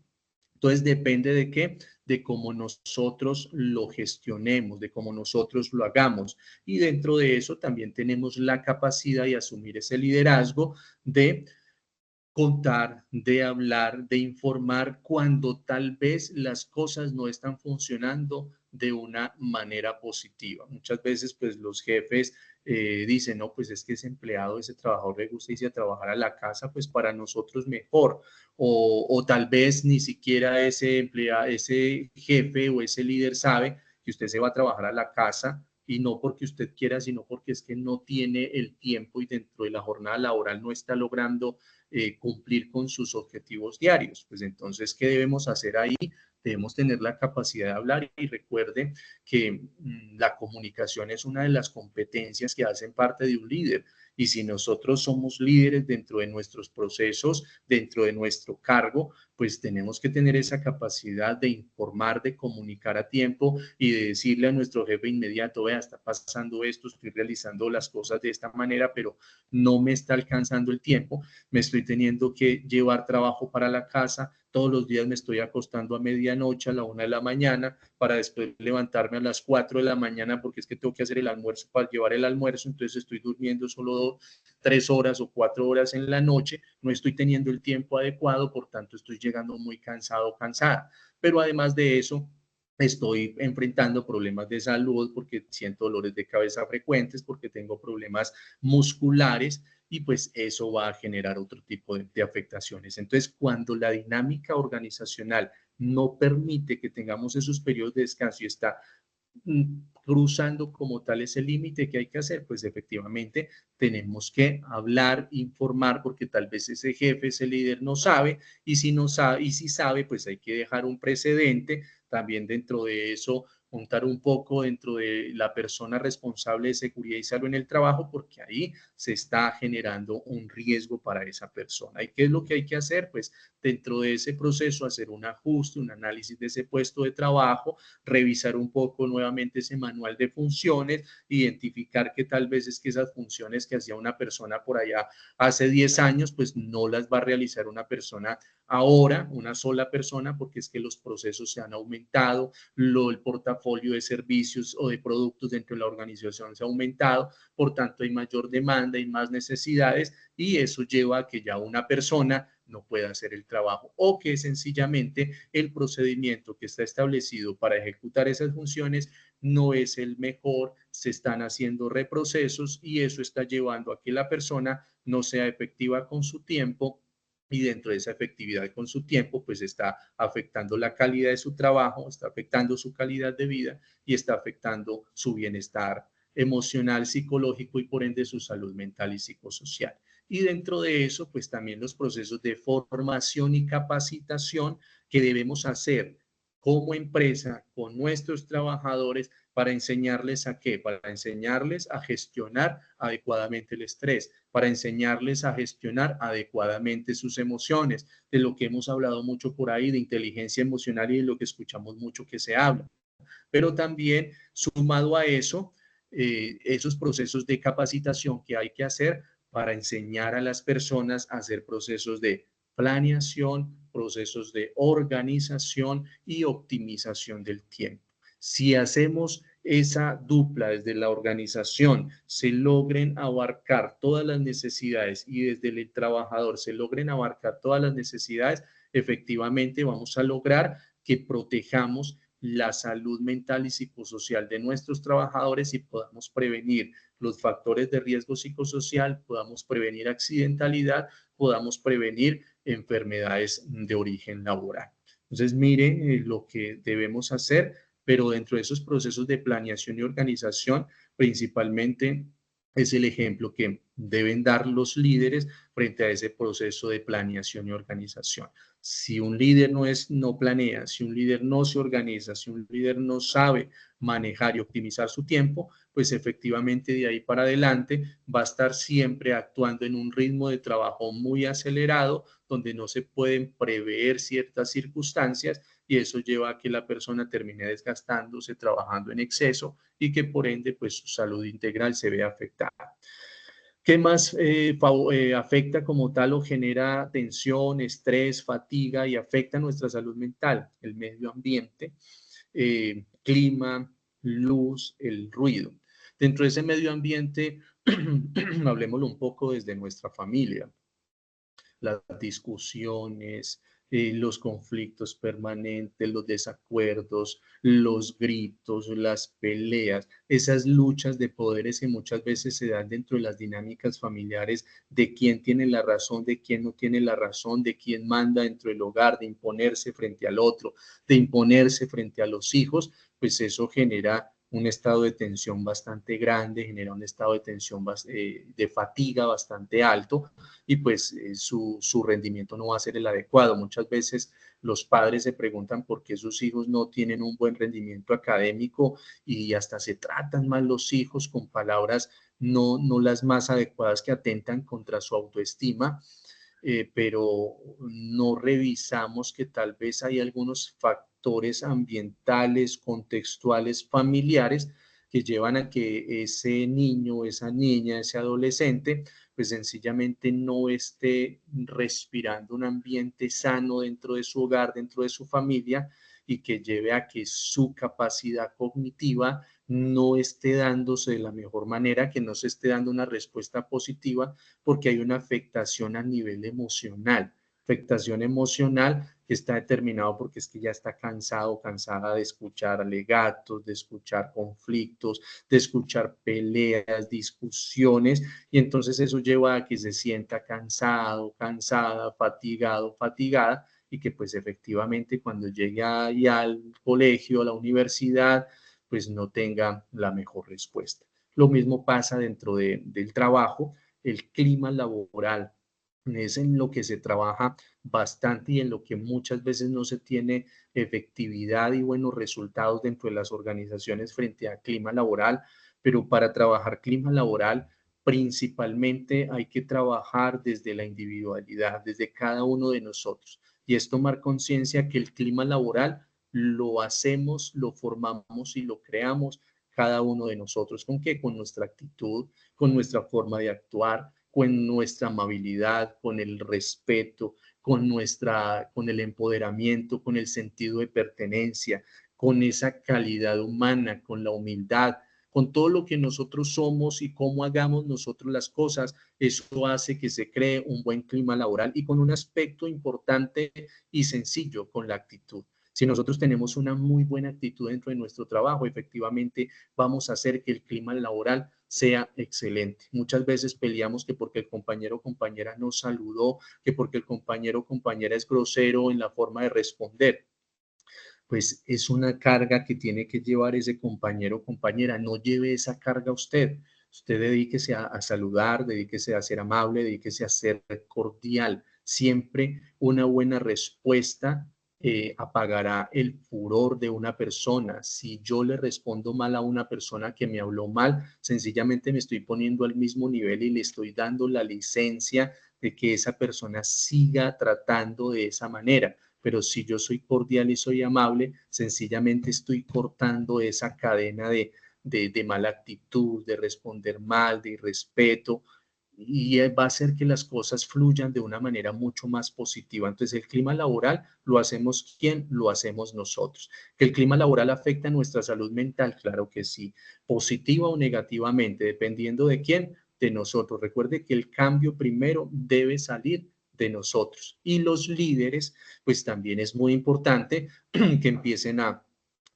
Entonces depende de qué, de cómo nosotros lo gestionemos, de cómo nosotros lo hagamos. Y dentro de eso también tenemos la capacidad de asumir ese liderazgo de contar, de hablar, de informar cuando tal vez las cosas no están funcionando de una manera positiva. Muchas veces, pues los jefes dicen, no, pues es que ese empleado, ese trabajador le gusta irse a trabajar a la casa, pues para nosotros mejor. O tal vez ni siquiera ese empleado, ese jefe o ese líder sabe que usted se va a trabajar a la casa y no porque usted quiera, sino porque es que no tiene el tiempo y dentro de la jornada laboral no está logrando cumplir con sus objetivos diarios. Pues entonces, ¿qué debemos hacer ahí? Debemos tener la capacidad de hablar y recuerde que la comunicación es una de las competencias que hacen parte de un líder. Y si nosotros somos líderes dentro de nuestros procesos, dentro de nuestro cargo, pues tenemos que tener esa capacidad de informar, de comunicar a tiempo y de decirle a nuestro jefe inmediato, vea, está pasando esto, estoy realizando las cosas de esta manera, pero no me está alcanzando el tiempo, me estoy teniendo que llevar trabajo para la casa, todos los días me estoy acostando a medianoche, a la 1 de la mañana, para después levantarme a las 4 de la mañana porque es que tengo que hacer el almuerzo para llevar el almuerzo, entonces estoy durmiendo solo 3 horas o 4 horas en la noche, no estoy teniendo el tiempo adecuado, por tanto estoy llegando muy cansado, cansada. Pero además de eso, estoy enfrentando problemas de salud porque siento dolores de cabeza frecuentes, porque tengo problemas musculares y pues eso va a generar otro tipo de afectaciones. Entonces, cuando la dinámica organizacional no permite que tengamos esos periodos de descanso y está cruzando como tal ese límite que hay que hacer, pues efectivamente tenemos que hablar, informar, porque tal vez ese jefe, ese líder no sabe, y si no sabe, y si sabe, pues hay que dejar un precedente, también dentro de eso montar un poco dentro de la persona responsable de seguridad y salud en el trabajo, porque ahí se está generando un riesgo para esa persona. ¿Y qué es lo que hay que hacer? Pues dentro de ese proceso hacer un ajuste, un análisis de ese puesto de trabajo, revisar un poco nuevamente ese manual de funciones, identificar que tal vez es que esas funciones que hacía una persona por allá hace 10 años, pues no las va a realizar una persona ahora, una sola persona, porque es que los procesos se han aumentado, el portafolio de servicios o de productos dentro de la organización se ha aumentado, por tanto hay mayor demanda y más necesidades y eso lleva a que ya una persona no pueda hacer el trabajo o que sencillamente el procedimiento que está establecido para ejecutar esas funciones no es el mejor, se están haciendo reprocesos y eso está llevando a que la persona no sea efectiva con su tiempo y dentro de esa efectividad con su tiempo, pues está afectando la calidad de su trabajo, está afectando su calidad de vida y está afectando su bienestar emocional, psicológico y por ende su salud mental y psicosocial. Y dentro de eso, pues también los procesos de formación y capacitación que debemos hacer como empresa con nuestros trabajadores para enseñarles a qué, para enseñarles a gestionar adecuadamente el estrés, para enseñarles a gestionar adecuadamente sus emociones, de lo que hemos hablado mucho por ahí, de inteligencia emocional y de lo que escuchamos mucho que se habla. Pero también sumado a eso, esos procesos de capacitación que hay que hacer para enseñar a las personas a hacer procesos de planeación, procesos de organización y optimización del tiempo. Si hacemos esa dupla desde la organización, se logren abarcar todas las necesidades y desde el trabajador se logren abarcar todas las necesidades, efectivamente vamos a lograr que protejamos la salud mental y psicosocial de nuestros trabajadores y podamos prevenir los factores de riesgo psicosocial, podamos prevenir accidentalidad, podamos prevenir enfermedades de origen laboral. Entonces, mire lo que debemos hacer, pero dentro de esos procesos de planeación y organización, principalmente es el ejemplo que deben dar los líderes frente a ese proceso de planeación y organización. Si un líder no planea, si un líder no se organiza, si un líder no sabe manejar y optimizar su tiempo, pues efectivamente de ahí para adelante va a estar siempre actuando en un ritmo de trabajo muy acelerado, donde no se pueden prever ciertas circunstancias y eso lleva a que la persona termine desgastándose, trabajando en exceso y que por ende pues su salud integral se ve afectada. ¿Qué más afecta como tal o genera tensión, estrés, fatiga y afecta nuestra salud mental? El medio ambiente, clima, luz, el ruido. Dentro de ese medio ambiente, hablemoslo un poco desde nuestra familia, las discusiones, los conflictos permanentes, los desacuerdos, los gritos, las peleas, esas luchas de poderes que muchas veces se dan dentro de las dinámicas familiares de quién tiene la razón, de quién no tiene la razón, de quién manda dentro del hogar, de imponerse frente al otro, de imponerse frente a los hijos, pues eso genera un estado de tensión bastante grande, genera un estado de tensión, de fatiga bastante alto y pues su rendimiento no va a ser el adecuado. Muchas veces los padres se preguntan por qué sus hijos no tienen un buen rendimiento académico y hasta se tratan mal los hijos con palabras no las más adecuadas que atentan contra su autoestima. Pero no revisamos que tal vez hay algunos factores ambientales, contextuales, familiares que llevan a que ese niño, esa niña, ese adolescente, pues sencillamente no esté respirando un ambiente sano dentro de su hogar, dentro de su familia, y que lleve a que su capacidad cognitiva no esté dándose de la mejor manera, que no se esté dando una respuesta positiva, porque hay una afectación a nivel emocional. Afectación emocional que está determinado porque es que ya está cansado, cansada de escuchar alegatos, de escuchar conflictos, de escuchar peleas, discusiones, y entonces eso lleva a que se sienta cansado, cansada, fatigado, fatigada, y que pues efectivamente cuando llegue ya al colegio, a la universidad, pues no tenga la mejor respuesta. Lo mismo pasa dentro del trabajo, el clima laboral es en lo que se trabaja bastante y en lo que muchas veces no se tiene efectividad y buenos resultados dentro de las organizaciones frente a clima laboral, pero para trabajar clima laboral principalmente hay que trabajar desde la individualidad, desde cada uno de nosotros, y es tomar conciencia que el clima laboral lo hacemos, lo formamos y lo creamos cada uno de nosotros. ¿Con qué? Con nuestra actitud, con nuestra forma de actuar, con nuestra amabilidad, con el respeto, con el empoderamiento, con el sentido de pertenencia, con esa calidad humana, con la humildad, con todo lo que nosotros somos y cómo hagamos nosotros las cosas. Eso hace que se cree un buen clima laboral y con un aspecto importante y sencillo, con la actitud. Si nosotros tenemos una muy buena actitud dentro de nuestro trabajo, efectivamente vamos a hacer que el clima laboral sea excelente. Muchas veces peleamos que porque el compañero o compañera nos saludó, que porque el compañero o compañera es grosero en la forma de responder. Pues es una carga que tiene que llevar ese compañero o compañera. No lleve esa carga usted. Usted dedíquese a saludar, dedíquese a ser amable, dedíquese a ser cordial. Siempre una buena respuesta apagará el furor de una persona. Si yo le respondo mal a una persona que me habló mal, sencillamente me estoy poniendo al mismo nivel y le estoy dando la licencia de que esa persona siga tratando de esa manera. Pero si yo soy cordial y soy amable, sencillamente estoy cortando esa cadena de mala actitud, de responder mal, de irrespeto, y va a hacer que las cosas fluyan de una manera mucho más positiva. Entonces, el clima laboral lo hacemos ¿quién? Lo hacemos nosotros. ¿Que el clima laboral afecta a nuestra salud mental? Claro que sí, positiva o negativamente, dependiendo de quién, de nosotros. Recuerde que el cambio primero debe salir de nosotros y los líderes, pues también es muy importante que empiecen a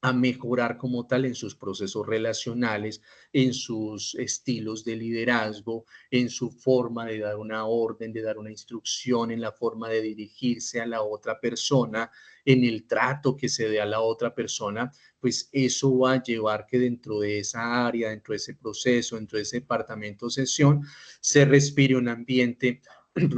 a mejorar como tal en sus procesos relacionales, en sus estilos de liderazgo, en su forma de dar una orden, de dar una instrucción, en la forma de dirigirse a la otra persona, en el trato que se dé a la otra persona, pues eso va a llevar que dentro de esa área, dentro de ese proceso, dentro de ese departamento o sesión, se respire un ambiente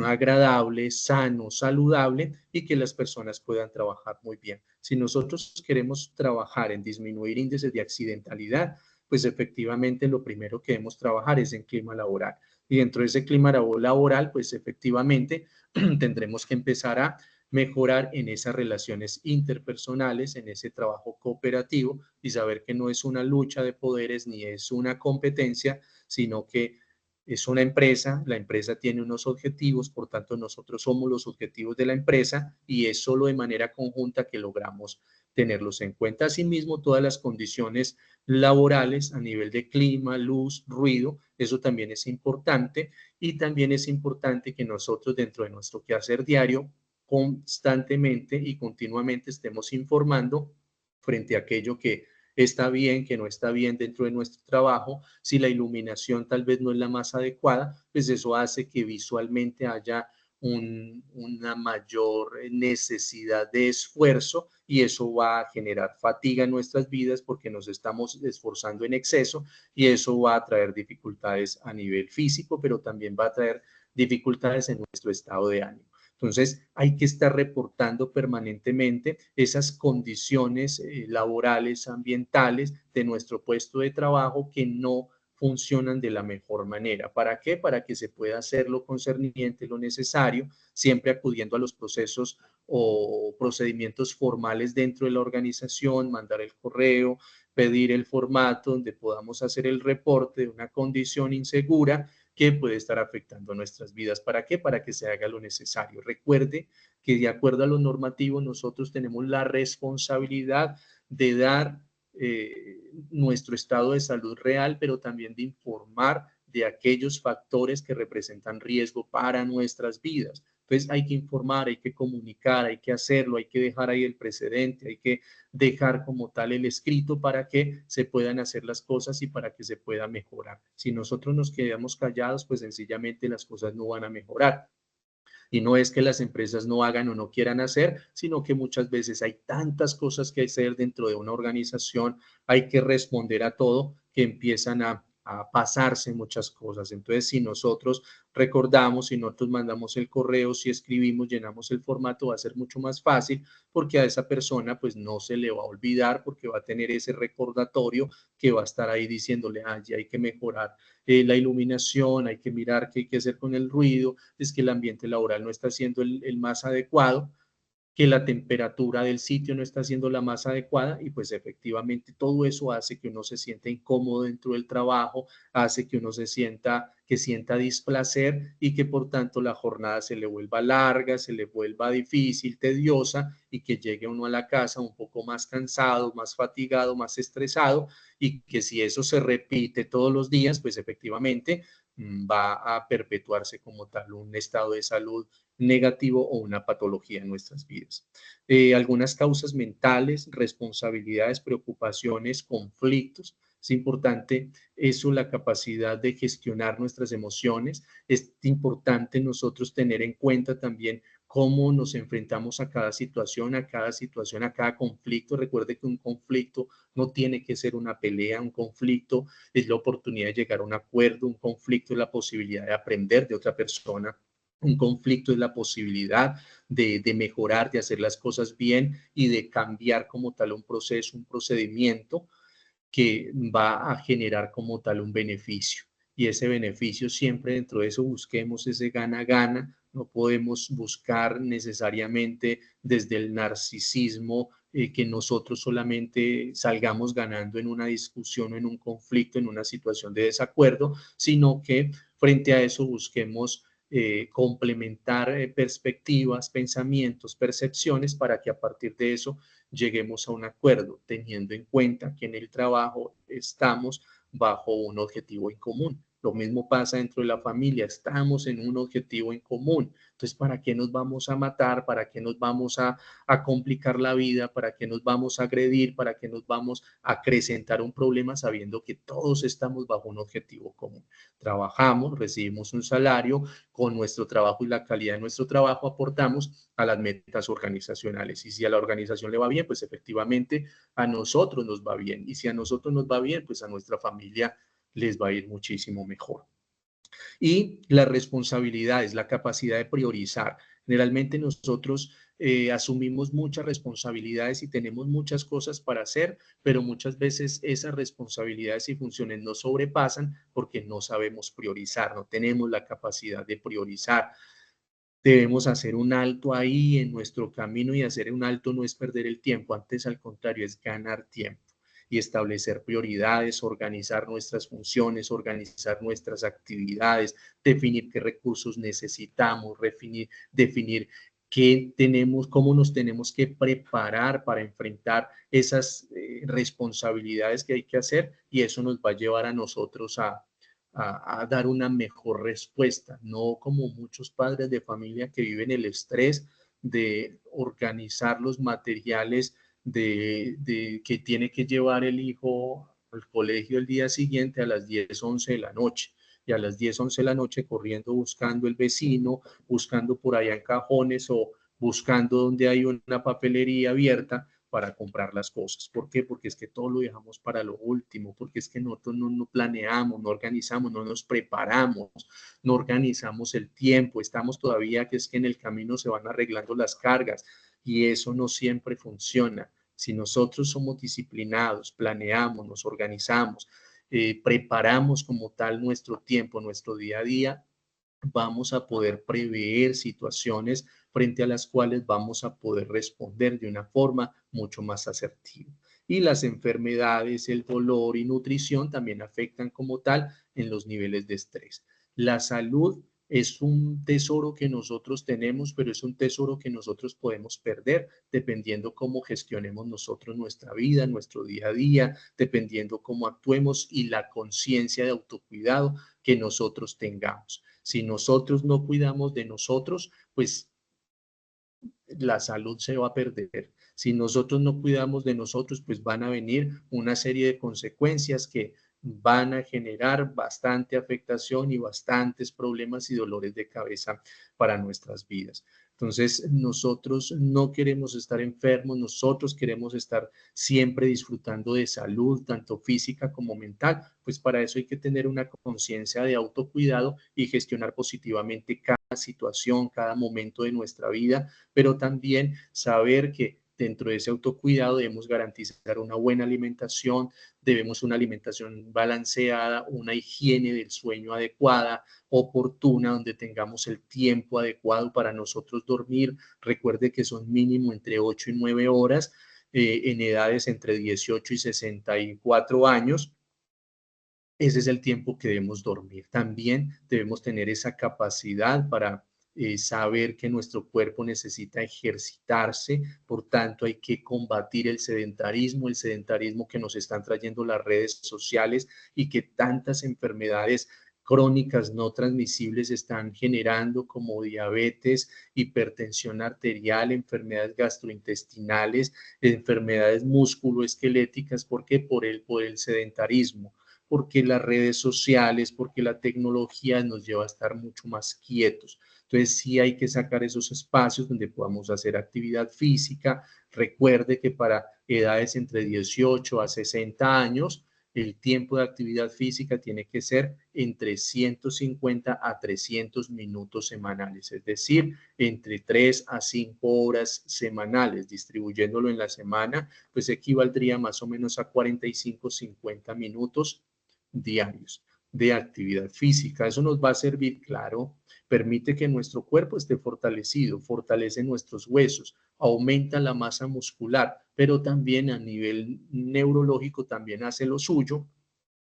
agradable, sano, saludable y que las personas puedan trabajar muy bien. Si nosotros queremos trabajar en disminuir índices de accidentalidad, pues efectivamente lo primero que debemos trabajar es en clima laboral. Y dentro de ese clima laboral, pues efectivamente tendremos que empezar a mejorar en esas relaciones interpersonales, en ese trabajo cooperativo y saber que no es una lucha de poderes ni es una competencia, sino que es una empresa, la empresa tiene unos objetivos, por tanto nosotros somos los objetivos de la empresa y es solo de manera conjunta que logramos tenerlos en cuenta. Asimismo, todas las condiciones laborales a nivel de clima, luz, ruido, eso también es importante y también es importante que nosotros dentro de nuestro quehacer diario constantemente y continuamente estemos informando frente a aquello que está bien, que no está bien dentro de nuestro trabajo. Si la iluminación tal vez no es la más adecuada, pues eso hace que visualmente haya una mayor necesidad de esfuerzo y eso va a generar fatiga en nuestras vidas porque nos estamos esforzando en exceso y eso va a traer dificultades a nivel físico, pero también va a traer dificultades en nuestro estado de ánimo. Entonces, hay que estar reportando permanentemente esas condiciones laborales, ambientales de nuestro puesto de trabajo que no funcionan de la mejor manera. ¿Para qué? Para que se pueda hacer lo concerniente, lo necesario, siempre acudiendo a los procesos o procedimientos formales dentro de la organización, mandar el correo, pedir el formato donde podamos hacer el reporte de una condición insegura que puede estar afectando nuestras vidas. ¿Para qué? Para que se haga lo necesario. Recuerde que de acuerdo a lo normativo nosotros tenemos la responsabilidad de dar nuestro estado de salud real, pero también de informar de aquellos factores que representan riesgo para nuestras vidas. Entonces hay que informar, hay que comunicar, hay que hacerlo, hay que dejar ahí el precedente, hay que dejar como tal el escrito para que se puedan hacer las cosas y para que se pueda mejorar. Si nosotros nos quedamos callados, pues sencillamente las cosas no van a mejorar. Y no es que las empresas no hagan o no quieran hacer, sino que muchas veces hay tantas cosas que hacer dentro de una organización, hay que responder a todo, que empiezan a pasarse muchas cosas. Entonces, si nosotros recordamos, si nosotros mandamos el correo, si escribimos, llenamos el formato, va a ser mucho más fácil porque a esa persona pues no se le va a olvidar porque va a tener ese recordatorio que va a estar ahí diciéndole, ah, ya hay que mejorar la iluminación, hay que mirar qué hay que hacer con el ruido, es que el ambiente laboral no está siendo el más adecuado, que la temperatura del sitio no está siendo la más adecuada y pues efectivamente todo eso hace que uno se sienta incómodo dentro del trabajo, hace que uno que sienta displacer y que por tanto la jornada se le vuelva larga, se le vuelva difícil, tediosa y que llegue uno a la casa un poco más cansado, más fatigado, más estresado y que si eso se repite todos los días, pues efectivamente va a perpetuarse como tal un estado de salud negativo o una patología en nuestras vidas. Algunas causas mentales, responsabilidades, preocupaciones, conflictos. Es importante eso, la capacidad de gestionar nuestras emociones. Es importante nosotros tener en cuenta también cómo nos enfrentamos a cada situación, a cada situación, a cada conflicto. Recuerde que un conflicto no tiene que ser una pelea, un conflicto es la oportunidad de llegar a un acuerdo, un conflicto es la posibilidad de aprender de otra persona, un conflicto es la posibilidad de mejorar, de hacer las cosas bien y de cambiar como tal un proceso, un procedimiento que va a generar como tal un beneficio. Y ese beneficio siempre dentro de eso busquemos ese gana-gana. No podemos buscar necesariamente desde el narcisismo que nosotros solamente salgamos ganando en una discusión o en un conflicto, en una situación de desacuerdo, sino que frente a eso busquemos complementar perspectivas, pensamientos, percepciones para que a partir de eso lleguemos a un acuerdo, teniendo en cuenta que en el trabajo estamos bajo un objetivo en común. Lo mismo pasa dentro de la familia, estamos en un objetivo en común. Entonces, ¿para qué nos vamos a matar? ¿Para qué nos vamos a complicar la vida? ¿Para qué nos vamos a agredir? ¿Para qué nos vamos a acrecentar un problema sabiendo que todos estamos bajo un objetivo común? Trabajamos, recibimos un salario, con nuestro trabajo y la calidad de nuestro trabajo aportamos a las metas organizacionales. Y si a la organización le va bien, pues efectivamente a nosotros nos va bien. Y si a nosotros nos va bien, pues a nuestra familia les va a ir muchísimo mejor. Y la responsabilidad es la capacidad de priorizar. Generalmente nosotros asumimos muchas responsabilidades y tenemos muchas cosas para hacer, pero muchas veces esas responsabilidades y funciones nos sobrepasan porque no sabemos priorizar, no tenemos la capacidad de priorizar. Debemos hacer un alto ahí en nuestro camino, y hacer un alto no es perder el tiempo, antes al contrario es ganar tiempo y establecer prioridades, organizar nuestras funciones, organizar nuestras actividades, definir qué recursos necesitamos, definir qué tenemos, cómo nos tenemos que preparar para enfrentar esas responsabilidades que hay que hacer, y eso nos va a llevar a nosotros a dar una mejor respuesta, no como muchos padres de familia que viven el estrés de organizar los materiales de que tiene que llevar el hijo al colegio el día siguiente a las 10 11 de la noche. Y a las 10 11 de la noche corriendo buscando el vecino, buscando por allá en cajones o buscando donde hay una papelería abierta para comprar las cosas. ¿Por qué? Porque es que todo lo dejamos para lo último, porque es que nosotros no planeamos, no organizamos, no nos preparamos, no organizamos el tiempo, estamos todavía que es que en el camino se van arreglando las cargas, y eso no siempre funciona. Si nosotros somos disciplinados, planeamos, nos organizamos, preparamos como tal nuestro tiempo, nuestro día a día, vamos a poder prever situaciones frente a las cuales vamos a poder responder de una forma mucho más asertiva. Y las enfermedades, el dolor y nutrición también afectan como tal en los niveles de estrés. La salud es un tesoro que nosotros tenemos, pero es un tesoro que nosotros podemos perder dependiendo cómo gestionemos nosotros nuestra vida, nuestro día a día, dependiendo cómo actuemos y la conciencia de autocuidado que nosotros tengamos. Si nosotros no cuidamos de nosotros, pues la salud se va a perder. Si nosotros no cuidamos de nosotros, pues van a venir una serie de consecuencias que van a generar bastante afectación y bastantes problemas y dolores de cabeza para nuestras vidas. Entonces, nosotros no queremos estar enfermos, nosotros queremos estar siempre disfrutando de salud, tanto física como mental, pues para eso hay que tener una conciencia de autocuidado y gestionar positivamente cada situación, cada momento de nuestra vida, pero también saber que dentro de ese autocuidado debemos garantizar una buena alimentación, debemos una alimentación balanceada, una higiene del sueño adecuada, oportuna, donde tengamos el tiempo adecuado para nosotros dormir. Recuerde que son mínimo entre 8 y 9 horas en edades entre 18 y 64 años. Ese es el tiempo que debemos dormir. También debemos tener esa capacidad para saber que nuestro cuerpo necesita ejercitarse, por tanto hay que combatir el sedentarismo que nos están trayendo las redes sociales y que tantas enfermedades crónicas no transmisibles están generando, como diabetes, hipertensión arterial, enfermedades gastrointestinales, enfermedades musculoesqueléticas. ¿Por qué? Por el sedentarismo, porque las redes sociales, porque la tecnología nos lleva a estar mucho más quietos. Entonces sí hay que sacar esos espacios donde podamos hacer actividad física. Recuerde que para edades entre 18 a 60 años, el tiempo de actividad física tiene que ser entre 150 a 300 minutos semanales, es decir, entre 3 a 5 horas semanales. Distribuyéndolo en la semana, pues equivaldría más o menos a 45, 50 minutos diarios de actividad física. Eso nos va a servir, claro, permite que nuestro cuerpo esté fortalecido, fortalece nuestros huesos, aumenta la masa muscular, pero también a nivel neurológico también hace lo suyo,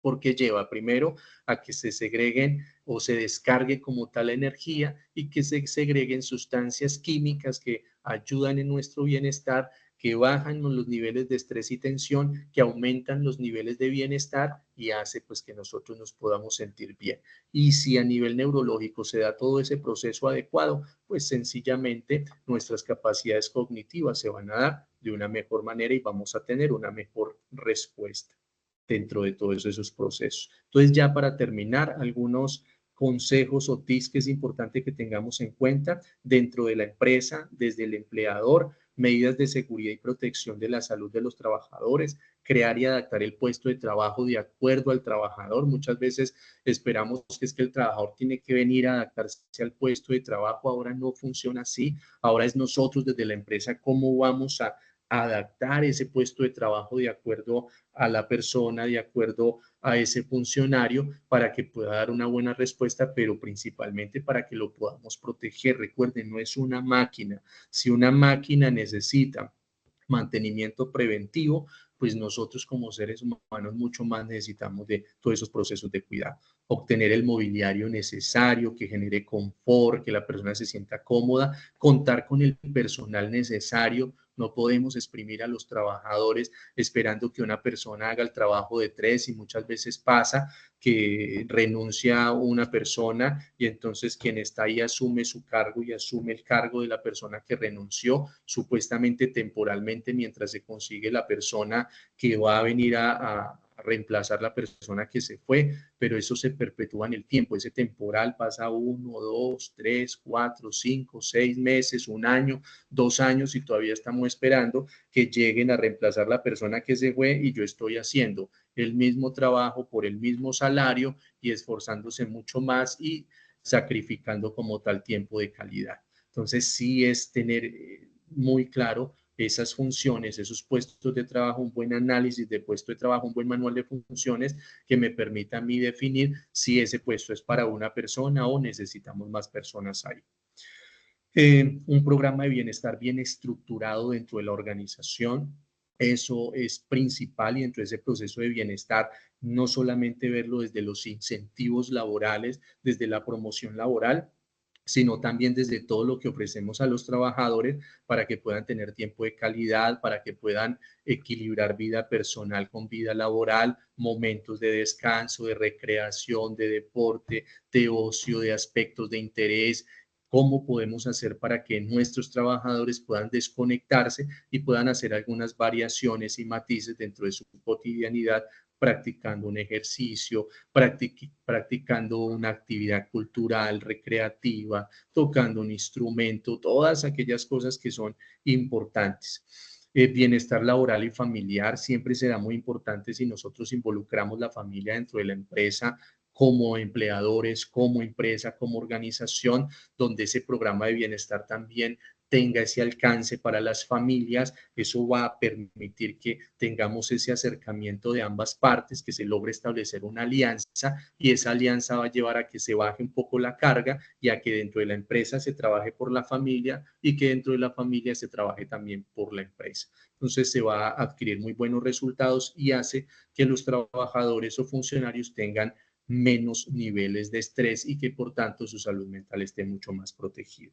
porque lleva primero a que se segreguen o se descargue como tal energía, y que se segreguen sustancias químicas que ayudan en nuestro bienestar, que bajan los niveles de estrés y tensión, que aumentan los niveles de bienestar y hace pues que nosotros nos podamos sentir bien. Y si a nivel neurológico se da todo ese proceso adecuado, pues sencillamente nuestras capacidades cognitivas se van a dar de una mejor manera y vamos a tener una mejor respuesta dentro de todos esos procesos. Entonces, ya para terminar, algunos consejos o tips que es importante que tengamos en cuenta dentro de la empresa, desde el empleador, medidas de seguridad y protección de la salud de los trabajadores, crear y adaptar el puesto de trabajo de acuerdo al trabajador. Muchas veces esperamos que es que el trabajador tiene que venir a adaptarse al puesto de trabajo. Ahora no funciona así. Ahora es nosotros desde la empresa cómo vamos a adaptar ese puesto de trabajo de acuerdo a la persona, de acuerdo a ese funcionario, para que pueda dar una buena respuesta, pero principalmente para que lo podamos proteger. Recuerden, no es una máquina. Si una máquina necesita mantenimiento preventivo, pues nosotros como seres humanos mucho más necesitamos de todos esos procesos de cuidado. Obtener el mobiliario necesario, que genere confort, que la persona se sienta cómoda, contar con el personal necesario. No podemos exprimir a los trabajadores esperando que una persona haga el trabajo de tres, y muchas veces pasa que renuncia una persona y entonces quien está ahí asume su cargo y asume el cargo de la persona que renunció supuestamente temporalmente mientras se consigue la persona que va a venir a reemplazar la persona que se fue, pero eso se perpetúa en el tiempo. Ese temporal pasa 1, 2, 3, 4, 5, 6 meses, un año, 2 años, y todavía estamos esperando que lleguen a reemplazar la persona que se fue, y yo estoy haciendo el mismo trabajo por el mismo salario y esforzándose mucho más y sacrificando como tal tiempo de calidad. Entonces sí es tener muy claro esas funciones, esos puestos de trabajo, un buen análisis de puesto de trabajo, un buen manual de funciones que me permita a mí definir si ese puesto es para una persona o necesitamos más personas ahí. Un programa de bienestar bien estructurado dentro de la organización. Eso es principal, y dentro de ese proceso de bienestar, no solamente verlo desde los incentivos laborales, desde la promoción laboral, sino también desde todo lo que ofrecemos a los trabajadores para que puedan tener tiempo de calidad, para que puedan equilibrar vida personal con vida laboral, momentos de descanso, de recreación, de deporte, de ocio, de aspectos de interés. ¿Cómo podemos hacer para que nuestros trabajadores puedan desconectarse y puedan hacer algunas variaciones y matices dentro de su cotidianidad, practicando un ejercicio, practicando una actividad cultural, recreativa, tocando un instrumento, todas aquellas cosas que son importantes? Bienestar laboral y familiar siempre será muy importante si nosotros involucramos la familia dentro de la empresa, como empleadores, como empresa, como organización, donde ese programa de bienestar también tenga ese alcance para las familias. Eso va a permitir que tengamos ese acercamiento de ambas partes, que se logre establecer una alianza, y esa alianza va a llevar a que se baje un poco la carga y a que dentro de la empresa se trabaje por la familia y que dentro de la familia se trabaje también por la empresa. Entonces se va a adquirir muy buenos resultados y hace que los trabajadores o funcionarios tengan menos niveles de estrés y que por tanto su salud mental esté mucho más protegida.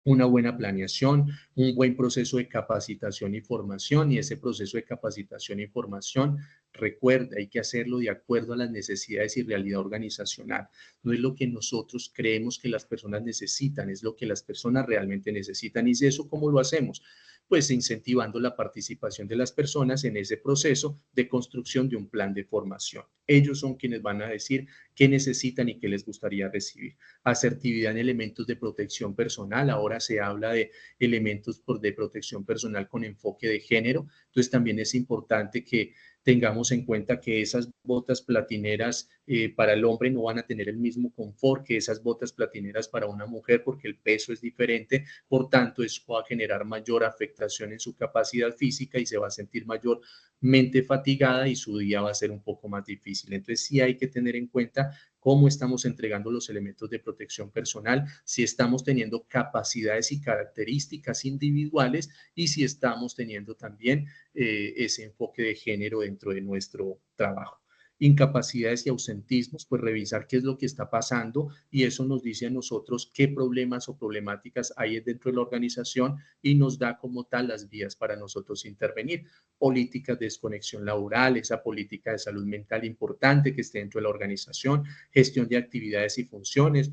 Una buena planeación, un buen proceso de capacitación y formación, y ese proceso de capacitación y formación, recuerda, hay que hacerlo de acuerdo a las necesidades y realidad organizacional. No es lo que nosotros creemos que las personas necesitan, es lo que las personas realmente necesitan. ¿Y eso cómo lo hacemos? Pues incentivando la participación de las personas en ese proceso de construcción de un plan de formación. Ellos son quienes van a decir qué necesitan y qué les gustaría recibir. Asertividad en elementos de protección personal. Ahora se habla de elementos de protección personal con enfoque de género. Entonces también es importante que tengamos en cuenta que esas botas platineras para el hombre no van a tener el mismo confort que esas botas platineras para una mujer, porque el peso es diferente. Por tanto, eso va a generar mayor afectación en su capacidad física y se va a sentir mayormente fatigada y su día va a ser un poco más difícil. Entonces sí hay que tener en cuenta cómo estamos entregando los elementos de protección personal, si estamos teniendo capacidades y características individuales, y si estamos teniendo también ese enfoque de género dentro de nuestro trabajo. incapacidades y ausentismos, pues revisar qué es lo que está pasando y eso nos dice a nosotros qué problemas o problemáticas hay dentro de la organización y nos da como tal las vías para nosotros intervenir. Políticas de desconexión laboral, esa política de salud mental importante que esté dentro de la organización, gestión de actividades y funciones,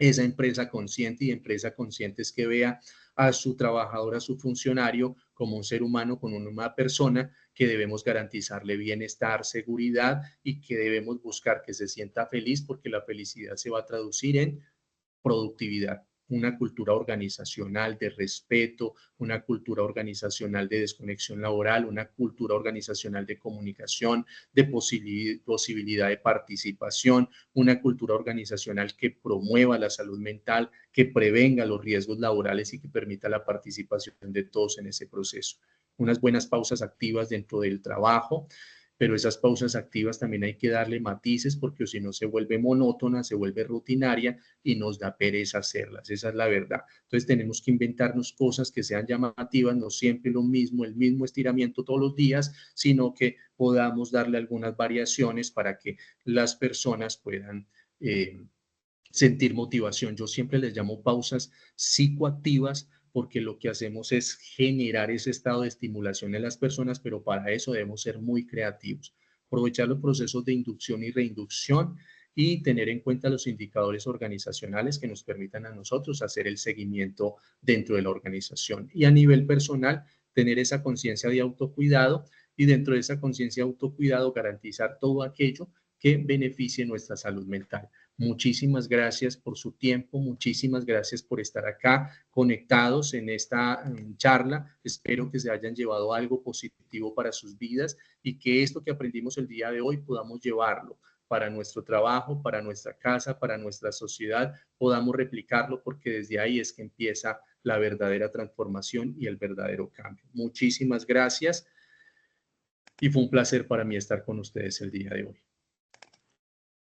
esa empresa consciente y empresa consciente es que vea a su trabajador, a su funcionario como un ser humano, como una persona que debemos garantizarle bienestar, seguridad y que debemos buscar que se sienta feliz porque la felicidad se va a traducir en productividad, una cultura organizacional de respeto, una cultura organizacional de desconexión laboral, una cultura organizacional de comunicación, de posibilidad de participación, una cultura organizacional que promueva la salud mental, que prevenga los riesgos laborales y que permita la participación de todos en ese proceso. Unas buenas pausas activas dentro del trabajo, pero esas pausas activas también hay que darle matices porque si no se vuelve monótona, se vuelve rutinaria y nos da pereza hacerlas. Esa es la verdad. Entonces tenemos que inventarnos cosas que sean llamativas, no siempre lo mismo, el mismo estiramiento todos los días, sino que podamos darle algunas variaciones para que las personas puedan sentir motivación. Yo siempre les llamo pausas psicoactivas porque lo que hacemos es generar ese estado de estimulación en las personas, pero para eso debemos ser muy creativos. Aprovechar los procesos de inducción y reinducción y tener en cuenta los indicadores organizacionales que nos permitan a nosotros hacer el seguimiento dentro de la organización. Y a nivel personal, tener esa conciencia de autocuidado y dentro de esa conciencia de autocuidado garantizar todo aquello que beneficie nuestra salud mental. Muchísimas gracias por su tiempo, muchísimas gracias por estar acá conectados en esta charla. Espero que se hayan llevado algo positivo para sus vidas y que esto que aprendimos el día de hoy podamos llevarlo para nuestro trabajo, para nuestra casa, para nuestra sociedad, podamos replicarlo porque desde ahí es que empieza la verdadera transformación y el verdadero cambio. Muchísimas gracias y fue un placer para mí estar con ustedes el día de hoy.